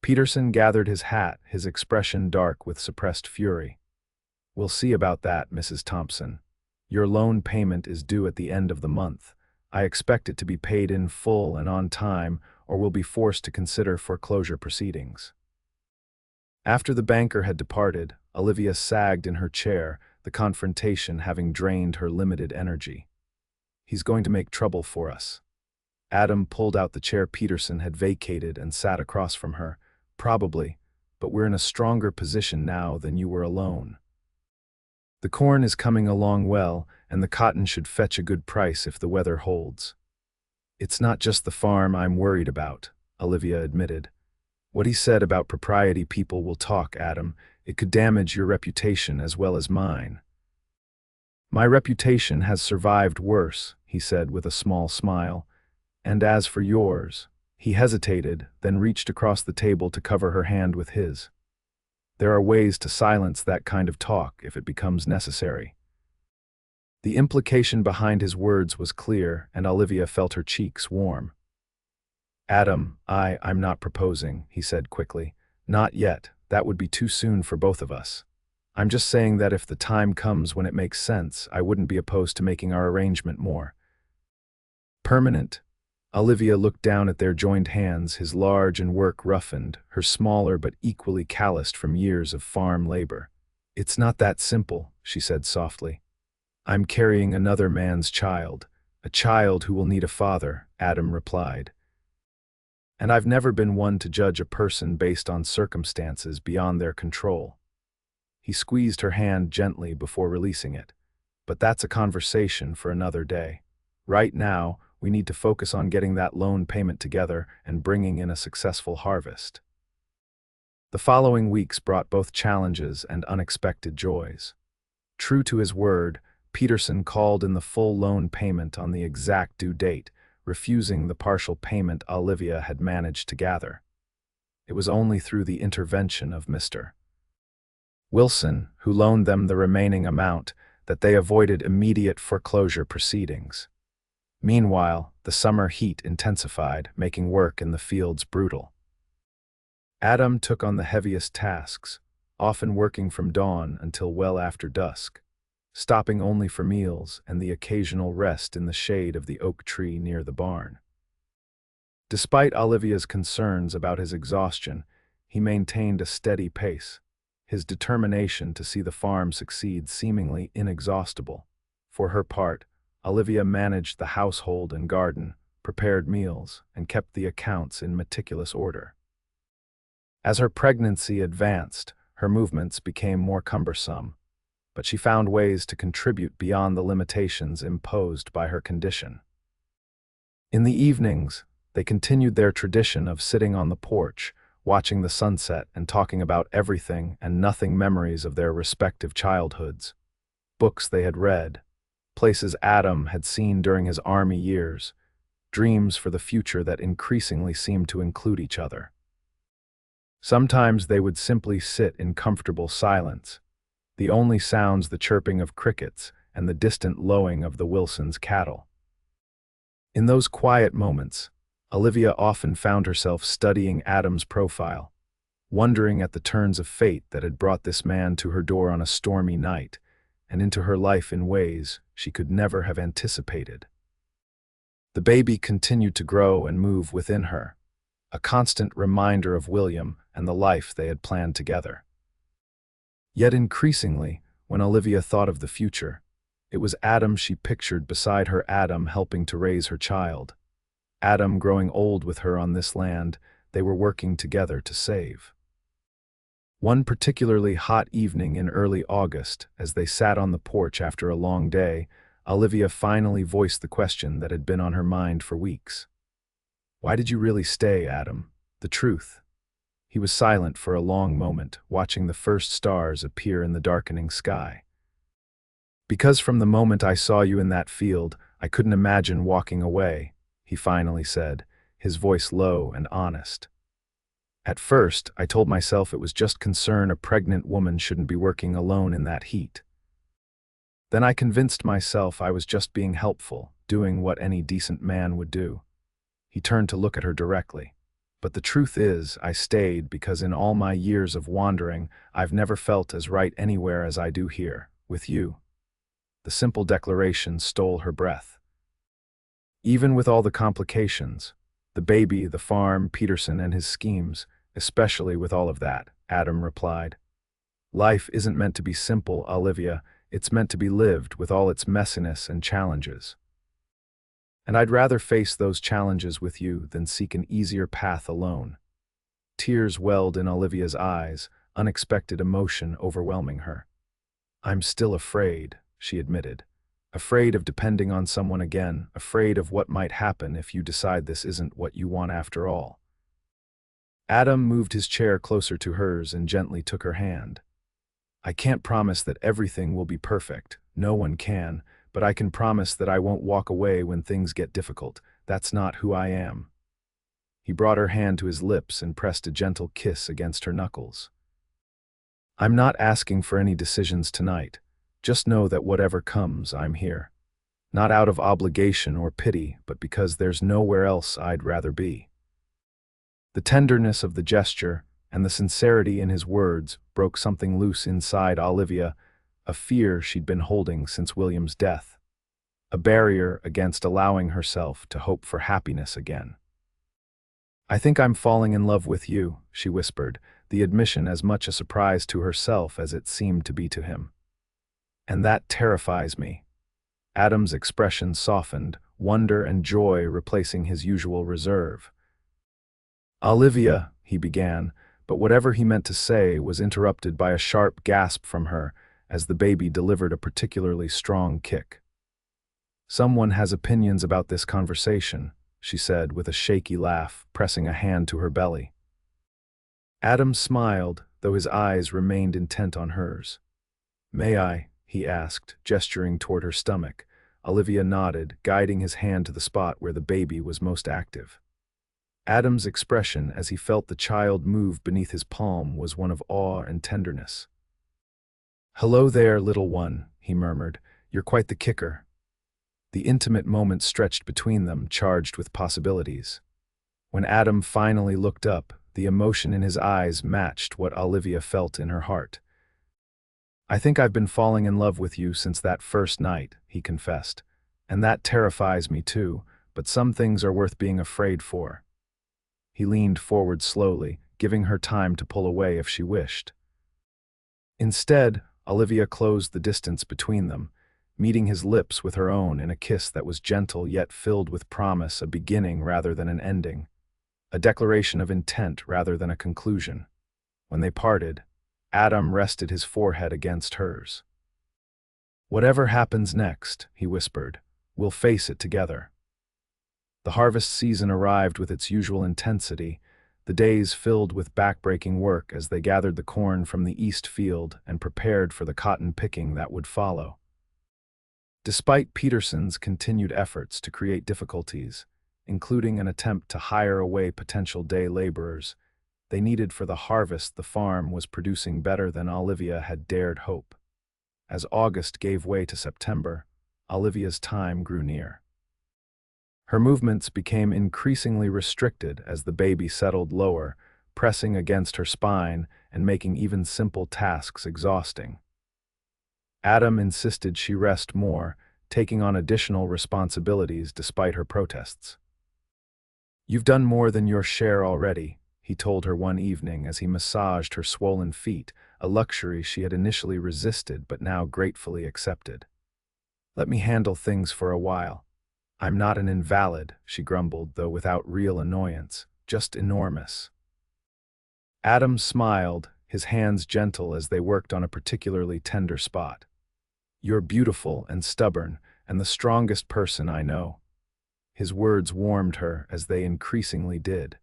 Peterson gathered his hat, his expression dark with suppressed fury. "We'll see about that, Mrs. Thompson. Your loan payment is due at the end of the month. I expect it to be paid in full and on time, or we'll be forced to consider foreclosure proceedings." After the banker had departed, Olivia sagged in her chair, the confrontation having drained her limited energy. "He's going to make trouble for us." Adam pulled out the chair Peterson had vacated and sat across from her. "Probably, but we're in a stronger position now than you were alone. The corn is coming along well, and the cotton should fetch a good price if the weather holds." "It's not just the farm I'm worried about," Olivia admitted. "What he said about propriety people will talk, Adam. It could damage your reputation as well as mine." "My reputation has survived worse," he said with a small smile. "And as for yours," he hesitated, then reached across the table to cover her hand with his. "There are ways to silence that kind of talk if it becomes necessary." The implication behind his words was clear, and Olivia felt her cheeks warm. Adam, I'm not proposing, he said quickly. Not yet. That would be too soon for both of us. I'm just saying that if the time comes when it makes sense, I wouldn't be opposed to making our arrangement more permanent. Olivia looked down at their joined hands, his large and work roughened, her smaller but equally calloused from years of farm labor. It's not that simple, she said softly. I'm carrying another man's child, a child who will need a father, Adam replied. And I've never been one to judge a person based on circumstances beyond their control. He squeezed her hand gently before releasing it. But that's a conversation for another day. Right now, we need to focus on getting that loan payment together and bringing in a successful harvest. The following weeks brought both challenges and unexpected joys. True to his word, Peterson called in the full loan payment on the exact due date, refusing the partial payment Olivia had managed to gather. It was only through the intervention of Mr. Wilson, who loaned them the remaining amount, that they avoided immediate foreclosure proceedings. Meanwhile, the summer heat intensified, making work in the fields brutal. Adam took on the heaviest tasks, often working from dawn until well after dusk, stopping only for meals and the occasional rest in the shade of the oak tree near the barn. Despite Olivia's concerns about his exhaustion, he maintained a steady pace, his determination to see the farm succeed seemingly inexhaustible. For her part, Olivia managed the household and garden, prepared meals, and kept the accounts in meticulous order. As her pregnancy advanced, her movements became more cumbersome, but she found ways to contribute beyond the limitations imposed by her condition. In the evenings, they continued their tradition of sitting on the porch, watching the sunset and talking about everything and nothing, memories of their respective childhoods, books they had read, places Adam had seen during his army years, dreams for the future that increasingly seemed to include each other. Sometimes they would simply sit in comfortable silence, the only sounds the chirping of crickets and the distant lowing of the Wilsons' cattle. In those quiet moments, Olivia often found herself studying Adam's profile, wondering at the turns of fate that had brought this man to her door on a stormy night and into her life in ways she could never have anticipated. The baby continued to grow and move within her, a constant reminder of William and the life they had planned together. Yet increasingly, when Olivia thought of the future, it was Adam she pictured beside her, Adam helping to raise her child. Adam growing old with her on this land they were working together to save. One particularly hot evening in early August, as they sat on the porch after a long day, Olivia finally voiced the question that had been on her mind for weeks. "Why did you really stay, Adam? The truth." He was silent for a long moment, watching the first stars appear in the darkening sky. "Because from the moment I saw you in that field, I couldn't imagine walking away," he finally said, his voice low and honest. "At first, I told myself it was just concern a pregnant woman shouldn't be working alone in that heat. Then I convinced myself I was just being helpful, doing what any decent man would do." He turned to look at her directly. "But the truth is, I stayed because in all my years of wandering, I've never felt as right anywhere as I do here, with you." The simple declaration stole her breath. "Even with all the complications, the baby, the farm, Peterson and his schemes, especially with all of that," Adam replied. "Life isn't meant to be simple, Olivia. It's meant to be lived with all its messiness and challenges. And I'd rather face those challenges with you than seek an easier path alone." Tears welled in Olivia's eyes, unexpected emotion overwhelming her. "I'm still afraid," she admitted. "Afraid of depending on someone again, afraid of what might happen if you decide this isn't what you want after all." Adam moved his chair closer to hers and gently took her hand. "I can't promise that everything will be perfect, no one can, but I can promise that I won't walk away when things get difficult. That's not who I am." He brought her hand to his lips and pressed a gentle kiss against her knuckles. "I'm not asking for any decisions tonight. Just know that whatever comes, I'm here. Not out of obligation or pity, but because there's nowhere else I'd rather be." The tenderness of the gesture and the sincerity in his words broke something loose inside Olivia, a fear she'd been holding since William's death, a barrier against allowing herself to hope for happiness again. "I think I'm falling in love with you," she whispered, the admission as much a surprise to herself as it seemed to be to him. "And that terrifies me." Adam's expression softened, wonder and joy replacing his usual reserve. "Olivia," he began, but whatever he meant to say was interrupted by a sharp gasp from her as the baby delivered a particularly strong kick. "Someone has opinions about this conversation," she said with a shaky laugh, pressing a hand to her belly. Adam smiled, though his eyes remained intent on hers. "May I?" he asked, gesturing toward her stomach. Olivia nodded, guiding his hand to the spot where the baby was most active. Adam's expression as he felt the child move beneath his palm was one of awe and tenderness. "Hello there, little one," he murmured. "You're quite the kicker." The intimate moment stretched between them, charged with possibilities. When Adam finally looked up, the emotion in his eyes matched what Olivia felt in her heart. "I think I've been falling in love with you since that first night," he confessed. "And that terrifies me too, but some things are worth being afraid for." He leaned forward slowly, giving her time to pull away if she wished. Instead, Olivia closed the distance between them, meeting his lips with her own in a kiss that was gentle yet filled with promise, a beginning rather than an ending, a declaration of intent rather than a conclusion. When they parted, Adam rested his forehead against hers. "Whatever happens next," he whispered, "we'll face it together." The harvest season arrived with its usual intensity, the days filled with backbreaking work as they gathered the corn from the east field and prepared for the cotton picking that would follow. Despite Peterson's continued efforts to create difficulties, including an attempt to hire away potential day laborers, they needed for the harvest, the farm was producing better than Olivia had dared hope. As August gave way to September, Olivia's time grew near. Her movements became increasingly restricted as the baby settled lower, pressing against her spine and making even simple tasks exhausting. Adam insisted she rest more, taking on additional responsibilities despite her protests. "You've done more than your share already," he told her one evening as he massaged her swollen feet, a luxury she had initially resisted but now gratefully accepted. "Let me handle things for a while." "I'm not an invalid," she grumbled, though without real annoyance, "just enormous." Adam smiled, his hands gentle as they worked on a particularly tender spot. "You're beautiful and stubborn, and the strongest person I know." His words warmed her as they increasingly did.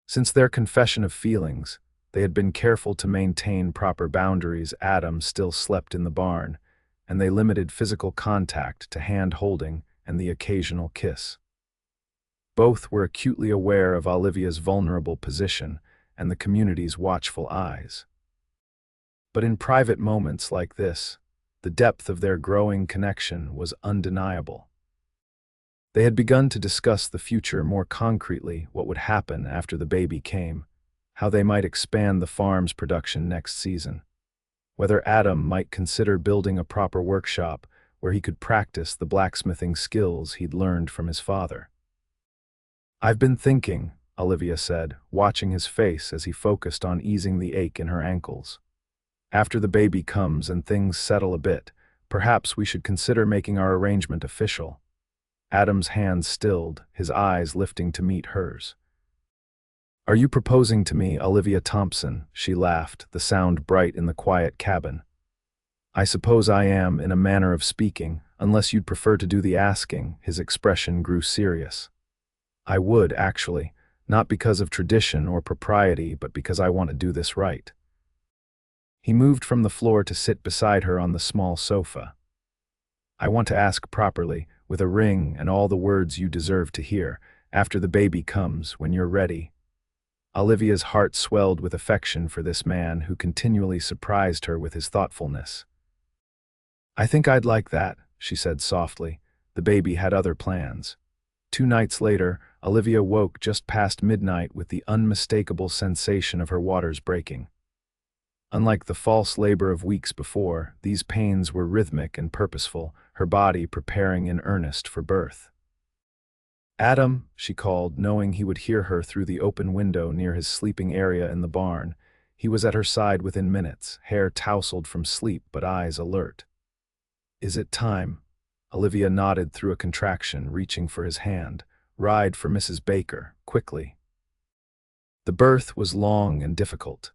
Since their confession of feelings, they had been careful to maintain proper boundaries. Adam still slept in the barn, and they limited physical contact to hand-holding and the occasional kiss. Both were acutely aware of Olivia's vulnerable position and the community's watchful eyes. But in private moments like this, the depth of their growing connection was undeniable. They had begun to discuss the future more concretely, what would happen after the baby came, how they might expand the farm's production next season, whether Adam might consider building a proper workshop where he could practice the blacksmithing skills he'd learned from his father. "I've been thinking," Olivia said, watching his face as he focused on easing the ache in her ankles. "After the baby comes and things settle a bit, perhaps we should consider making our arrangement official." Adam's hands stilled, his eyes lifting to meet hers. "Are you proposing to me, Olivia Thompson?" She laughed, the sound bright in the quiet cabin. "I suppose I am, in a manner of speaking, unless you'd prefer to do the asking." His expression grew serious. "I would, actually, not because of tradition or propriety, but because I want to do this right." He moved from the floor to sit beside her on the small sofa. "I want to ask properly, with a ring and all the words you deserve to hear, after the baby comes, when you're ready." Olivia's heart swelled with affection for this man who continually surprised her with his thoughtfulness. "I think I'd like that," she said softly. The baby had other plans. 2 nights later, Olivia woke just past midnight with the unmistakable sensation of her waters breaking. Unlike the false labor of weeks before, these pains were rhythmic and purposeful, her body preparing in earnest for birth. "Adam," she called, knowing he would hear her through the open window near his sleeping area in the barn. He was at her side within minutes, hair tousled from sleep but eyes alert. "Is it time?" Olivia nodded through a contraction, reaching for his hand. "Ride for Mrs. Baker, quickly." The birth was long and difficult.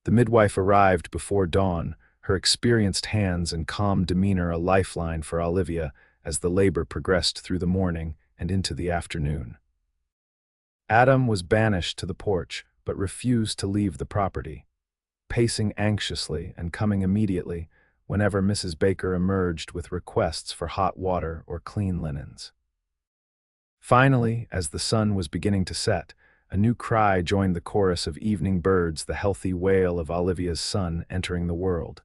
The midwife arrived before dawn, her experienced hands and calm demeanor a lifeline for Olivia as the labor progressed through the morning and into the afternoon. Adam was banished to the porch, but refused to leave the property, pacing anxiously and coming immediately whenever Mrs. Baker emerged with requests for hot water or clean linens. Finally, as the sun was beginning to set, a new cry joined the chorus of evening birds, the healthy wail of Olivia's son entering the world.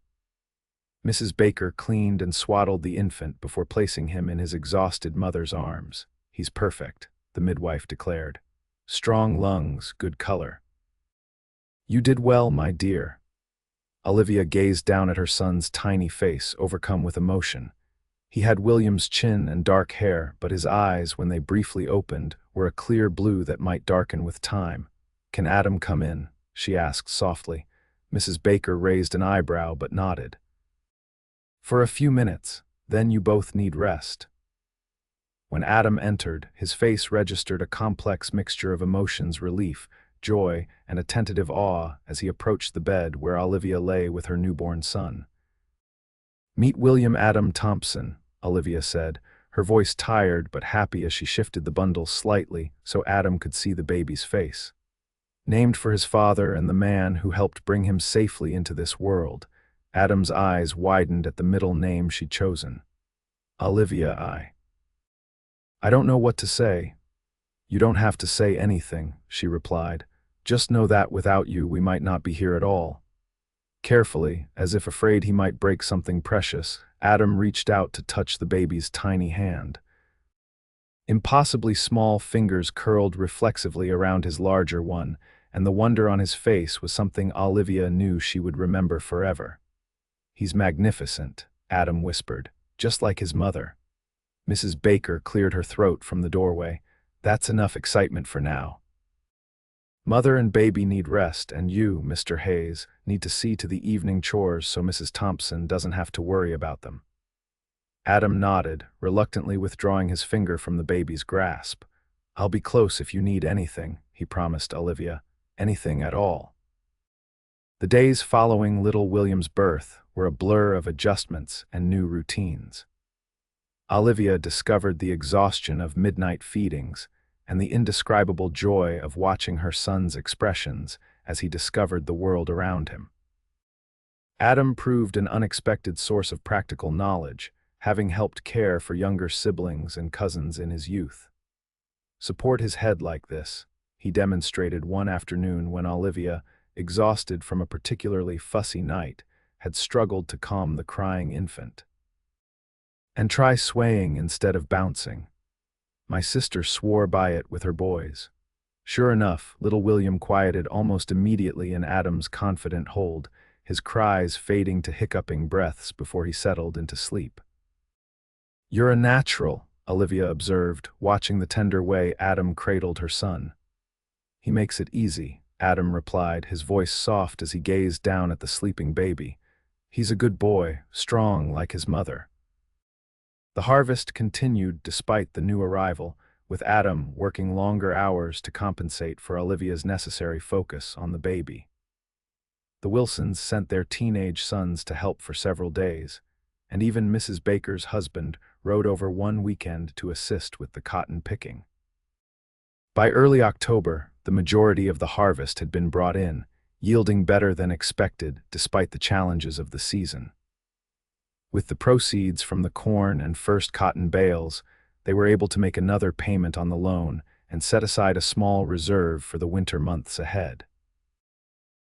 Mrs. Baker cleaned and swaddled the infant before placing him in his exhausted mother's arms. "He's perfect," the midwife declared. "Strong lungs, good color." "You did well, my dear." Olivia gazed down at her son's tiny face, overcome with emotion. He had William's chin and dark hair, but his eyes, when they briefly opened, were a clear blue that might darken with time. "Can Adam come in?" she asked softly. Mrs. Baker raised an eyebrow but nodded. "For a few minutes, then you both need rest." When Adam entered, his face registered a complex mixture of emotions: relief, joy, and a tentative awe as he approached the bed where Olivia lay with her newborn son. "Meet William Adam Thompson," Olivia said, her voice tired but happy as she shifted the bundle slightly so Adam could see the baby's face. Named for his father and the man who helped bring him safely into this world, Adam's eyes widened at the middle name she'd chosen. "Olivia, I don't know what to say." "You don't have to say anything," she replied. "Just know that without you we might not be here at all." Carefully, as if afraid he might break something precious, Adam reached out to touch the baby's tiny hand. Impossibly small fingers curled reflexively around his larger one, and the wonder on his face was something Olivia knew she would remember forever. "He's magnificent," Adam whispered, "just like his mother." Mrs. Baker cleared her throat from the doorway. "That's enough excitement for now. Mother and baby need rest, and you, Mr. Hayes, need to see to the evening chores so Mrs. Thompson doesn't have to worry about them." Adam nodded, reluctantly withdrawing his finger from the baby's grasp. "I'll be close if you need anything," he promised Olivia. "Anything at all." The days following little William's birth were a blur of adjustments and new routines. Olivia discovered the exhaustion of midnight feedings and the indescribable joy of watching her son's expressions as he discovered the world around him. Adam proved an unexpected source of practical knowledge, having helped care for younger siblings and cousins in his youth. "Support his head like this," he demonstrated one afternoon when Olivia, exhausted from a particularly fussy night, had struggled to calm the crying infant. "And try swaying instead of bouncing." My sister swore by it with her boys. Sure enough, little William quieted almost immediately in Adam's confident hold, his cries fading to hiccuping breaths before he settled into sleep. "You're a natural," Olivia observed, watching the tender way Adam cradled her son. "He makes it easy," Adam replied, his voice soft as he gazed down at the sleeping baby. "He's a good boy, strong like his mother." The harvest continued despite the new arrival, with Adam working longer hours to compensate for Olivia's necessary focus on the baby. The Wilsons sent their teenage sons to help for several days, and even Mrs. Baker's husband rode over one weekend to assist with the cotton picking. By early October, the majority of the harvest had been brought in, yielding better than expected despite the challenges of the season. With the proceeds from the corn and first cotton bales, they were able to make another payment on the loan and set aside a small reserve for the winter months ahead.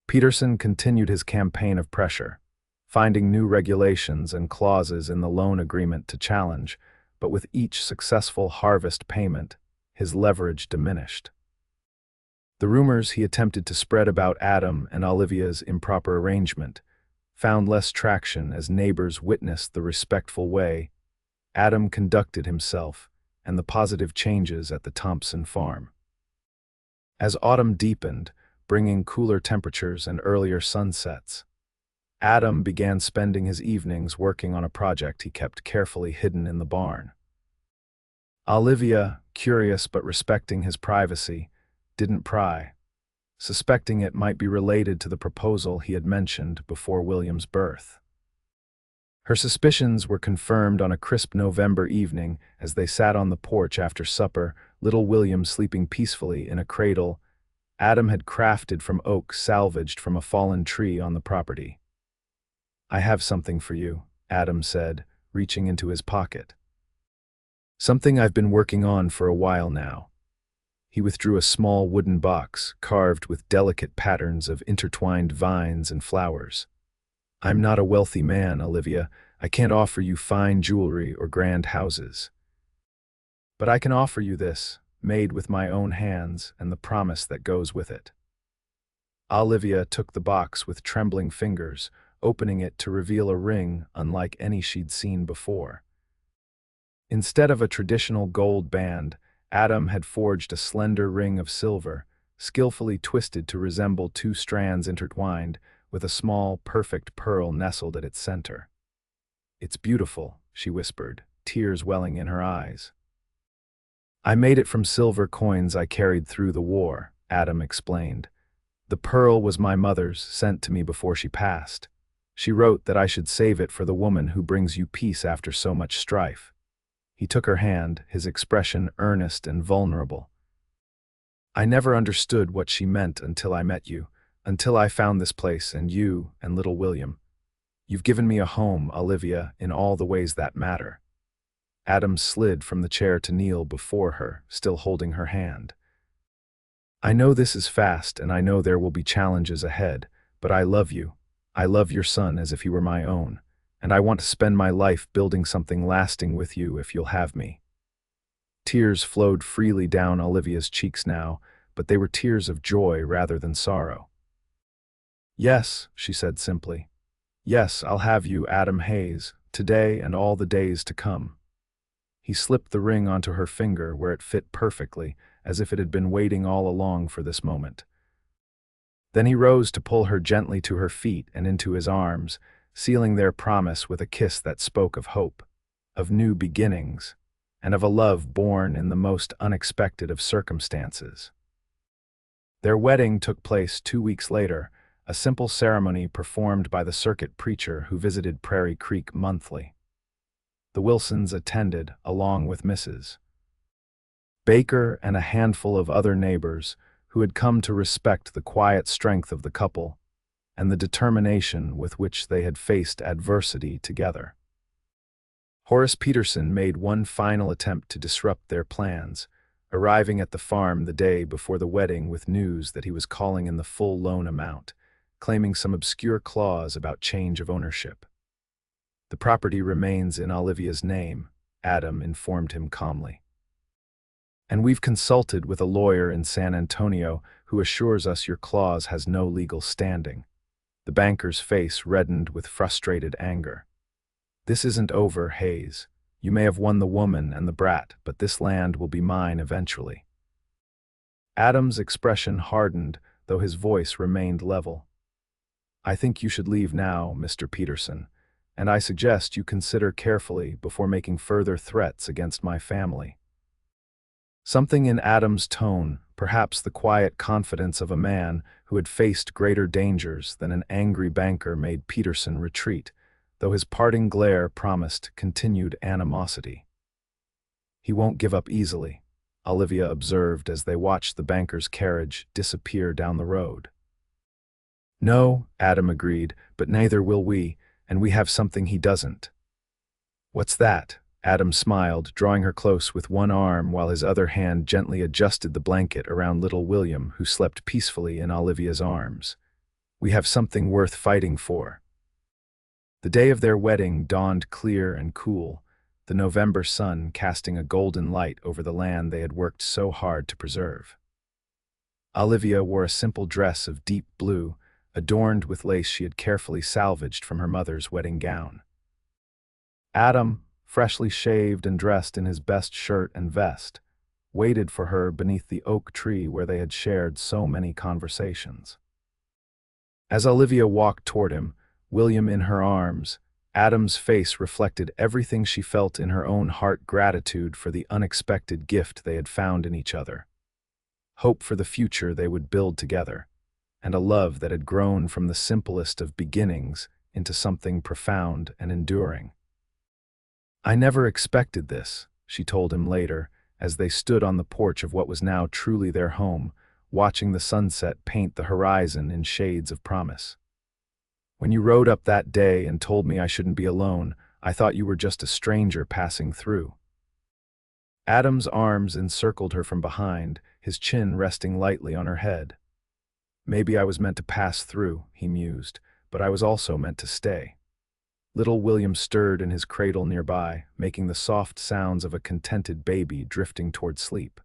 Peterson continued his campaign of pressure, finding new regulations and clauses in the loan agreement to challenge, but with each successful harvest payment, his leverage diminished. The rumors he attempted to spread about Adam and Olivia's improper arrangement found less traction as neighbors witnessed the respectful way Adam conducted himself and the positive changes at the Thompson farm. As autumn deepened, bringing cooler temperatures and earlier sunsets, Adam began spending his evenings working on a project he kept carefully hidden in the barn. Olivia, curious but respecting his privacy, didn't pry, suspecting it might be related to the proposal he had mentioned before William's birth. Her suspicions were confirmed on a crisp November evening as they sat on the porch after supper, little William sleeping peacefully in a cradle Adam had crafted from oak salvaged from a fallen tree on the property. "I have something for you," Adam said, reaching into his pocket. "Something I've been working on for a while now." He withdrew a small wooden box carved with delicate patterns of intertwined vines and flowers. "I'm not a wealthy man, Olivia. I can't offer you fine jewelry or grand houses. But I can offer you this, made with my own hands and the promise that goes with it." Olivia took the box with trembling fingers, opening it to reveal a ring unlike any she'd seen before. Instead of a traditional gold band, Adam had forged a slender ring of silver, skillfully twisted to resemble two strands intertwined, with a small, perfect pearl nestled at its center. "It's beautiful," she whispered, tears welling in her eyes. "I made it from silver coins I carried through the war," Adam explained. "The pearl was my mother's, sent to me before she passed. She wrote that I should save it for the woman who brings you peace after so much strife." He took her hand, his expression earnest and vulnerable. "I never understood what she meant until I met you, until I found this place and you and little William. You've given me a home, Olivia, in all the ways that matter." Adam slid from the chair to kneel before her, still holding her hand. "I know this is fast and I know there will be challenges ahead, but I love you. I love your son as if he were my own, and I want to spend my life building something lasting with you if you'll have me." Tears flowed freely down Olivia's cheeks now, but they were tears of joy rather than sorrow. "Yes," she said simply. "Yes, I'll have you, Adam Hayes, today and all the days to come." He slipped the ring onto her finger where it fit perfectly, as if it had been waiting all along for this moment. Then he rose to pull her gently to her feet and into his arms, sealing their promise with a kiss that spoke of hope, of new beginnings, and of a love born in the most unexpected of circumstances. Their wedding took place 2 weeks later, a simple ceremony performed by the circuit preacher who visited Prairie Creek monthly. The Wilsons attended, along with Mrs. Baker and a handful of other neighbors who had come to respect the quiet strength of the couple and the determination with which they had faced adversity together. Horace Peterson made one final attempt to disrupt their plans, arriving at the farm the day before the wedding with news that he was calling in the full loan amount, claiming some obscure clause about change of ownership. "The property remains in Olivia's name," Adam informed him calmly. "And we've consulted with a lawyer in San Antonio who assures us your clause has no legal standing." The banker's face reddened with frustrated anger. "This isn't over, Hayes. You may have won the woman and the brat, but this land will be mine eventually." Adam's expression hardened, though his voice remained level. "I think you should leave now, Mr. Peterson, and I suggest you consider carefully before making further threats against my family." Something in Adam's tone, perhaps the quiet confidence of a man who had faced greater dangers than an angry banker, made Peterson retreat, though his parting glare promised continued animosity. "He won't give up easily," Olivia observed as they watched the banker's carriage disappear down the road. "No," Adam agreed, "but neither will we, and we have something he doesn't." "What's that?" Adam smiled, drawing her close with one arm while his other hand gently adjusted the blanket around little William, who slept peacefully in Olivia's arms. "We have something worth fighting for." The day of their wedding dawned clear and cool, the November sun casting a golden light over the land they had worked so hard to preserve. Olivia wore a simple dress of deep blue, adorned with lace she had carefully salvaged from her mother's wedding gown. Adam, freshly shaved and dressed in his best shirt and vest, waited for her beneath the oak tree where they had shared so many conversations. As Olivia walked toward him, William in her arms, Adam's face reflected everything she felt in her own heart: gratitude for the unexpected gift they had found in each other, hope for the future they would build together, and a love that had grown from the simplest of beginnings into something profound and enduring. "I never expected this," she told him later, as they stood on the porch of what was now truly their home, watching the sunset paint the horizon in shades of promise. "When you rode up that day and told me I shouldn't be alone, I thought you were just a stranger passing through." Adam's arms encircled her from behind, his chin resting lightly on her head. "Maybe I was meant to pass through," he mused, "but I was also meant to stay." Little William stirred in his cradle nearby, making the soft sounds of a contented baby drifting toward sleep.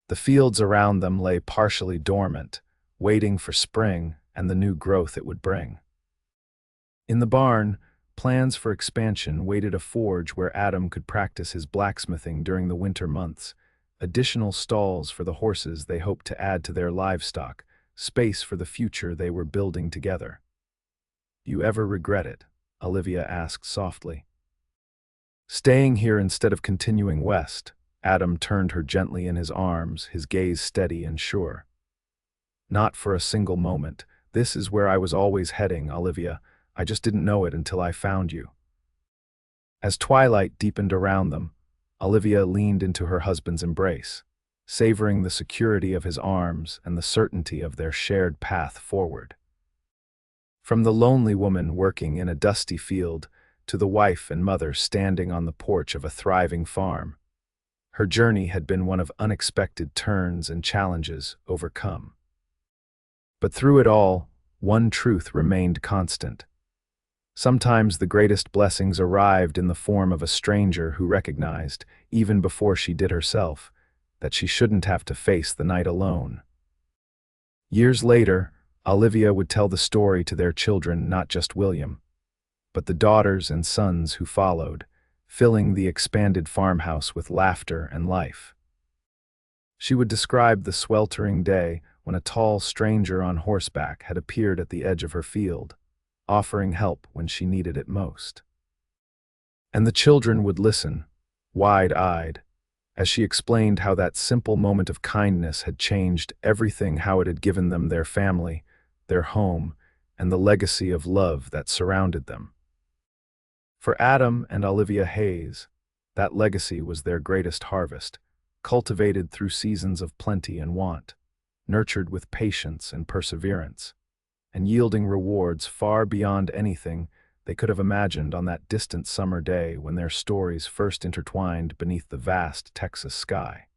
The fields around them lay partially dormant, waiting for spring and the new growth it would bring. In the barn, plans for expansion waited: a forge where Adam could practice his blacksmithing during the winter months, additional stalls for the horses they hoped to add to their livestock, space for the future they were building together. "Do you ever regret it?" Olivia asked softly. "Staying here instead of continuing west?" Adam turned her gently in his arms, his gaze steady and sure. "Not for a single moment. This is where I was always heading, Olivia. I just didn't know it until I found you." As twilight deepened around them, Olivia leaned into her husband's embrace, savoring the security of his arms and the certainty of their shared path forward. From the lonely woman working in a dusty field to the wife and mother standing on the porch of a thriving farm, her journey had been one of unexpected turns and challenges overcome. But through it all, one truth remained constant. Sometimes the greatest blessings arrived in the form of a stranger who recognized, even before she did herself, that she shouldn't have to face the night alone. Years later, Olivia would tell the story to their children, not just William, but the daughters and sons who followed, filling the expanded farmhouse with laughter and life. She would describe the sweltering day when a tall stranger on horseback had appeared at the edge of her field, offering help when she needed it most. And the children would listen, wide-eyed, as she explained how that simple moment of kindness had changed everything, how it had given them their family, their home, and the legacy of love that surrounded them. For Adam and Olivia Hayes, that legacy was their greatest harvest, cultivated through seasons of plenty and want, nurtured with patience and perseverance, and yielding rewards far beyond anything they could have imagined on that distant summer day when their stories first intertwined beneath the vast Texas sky.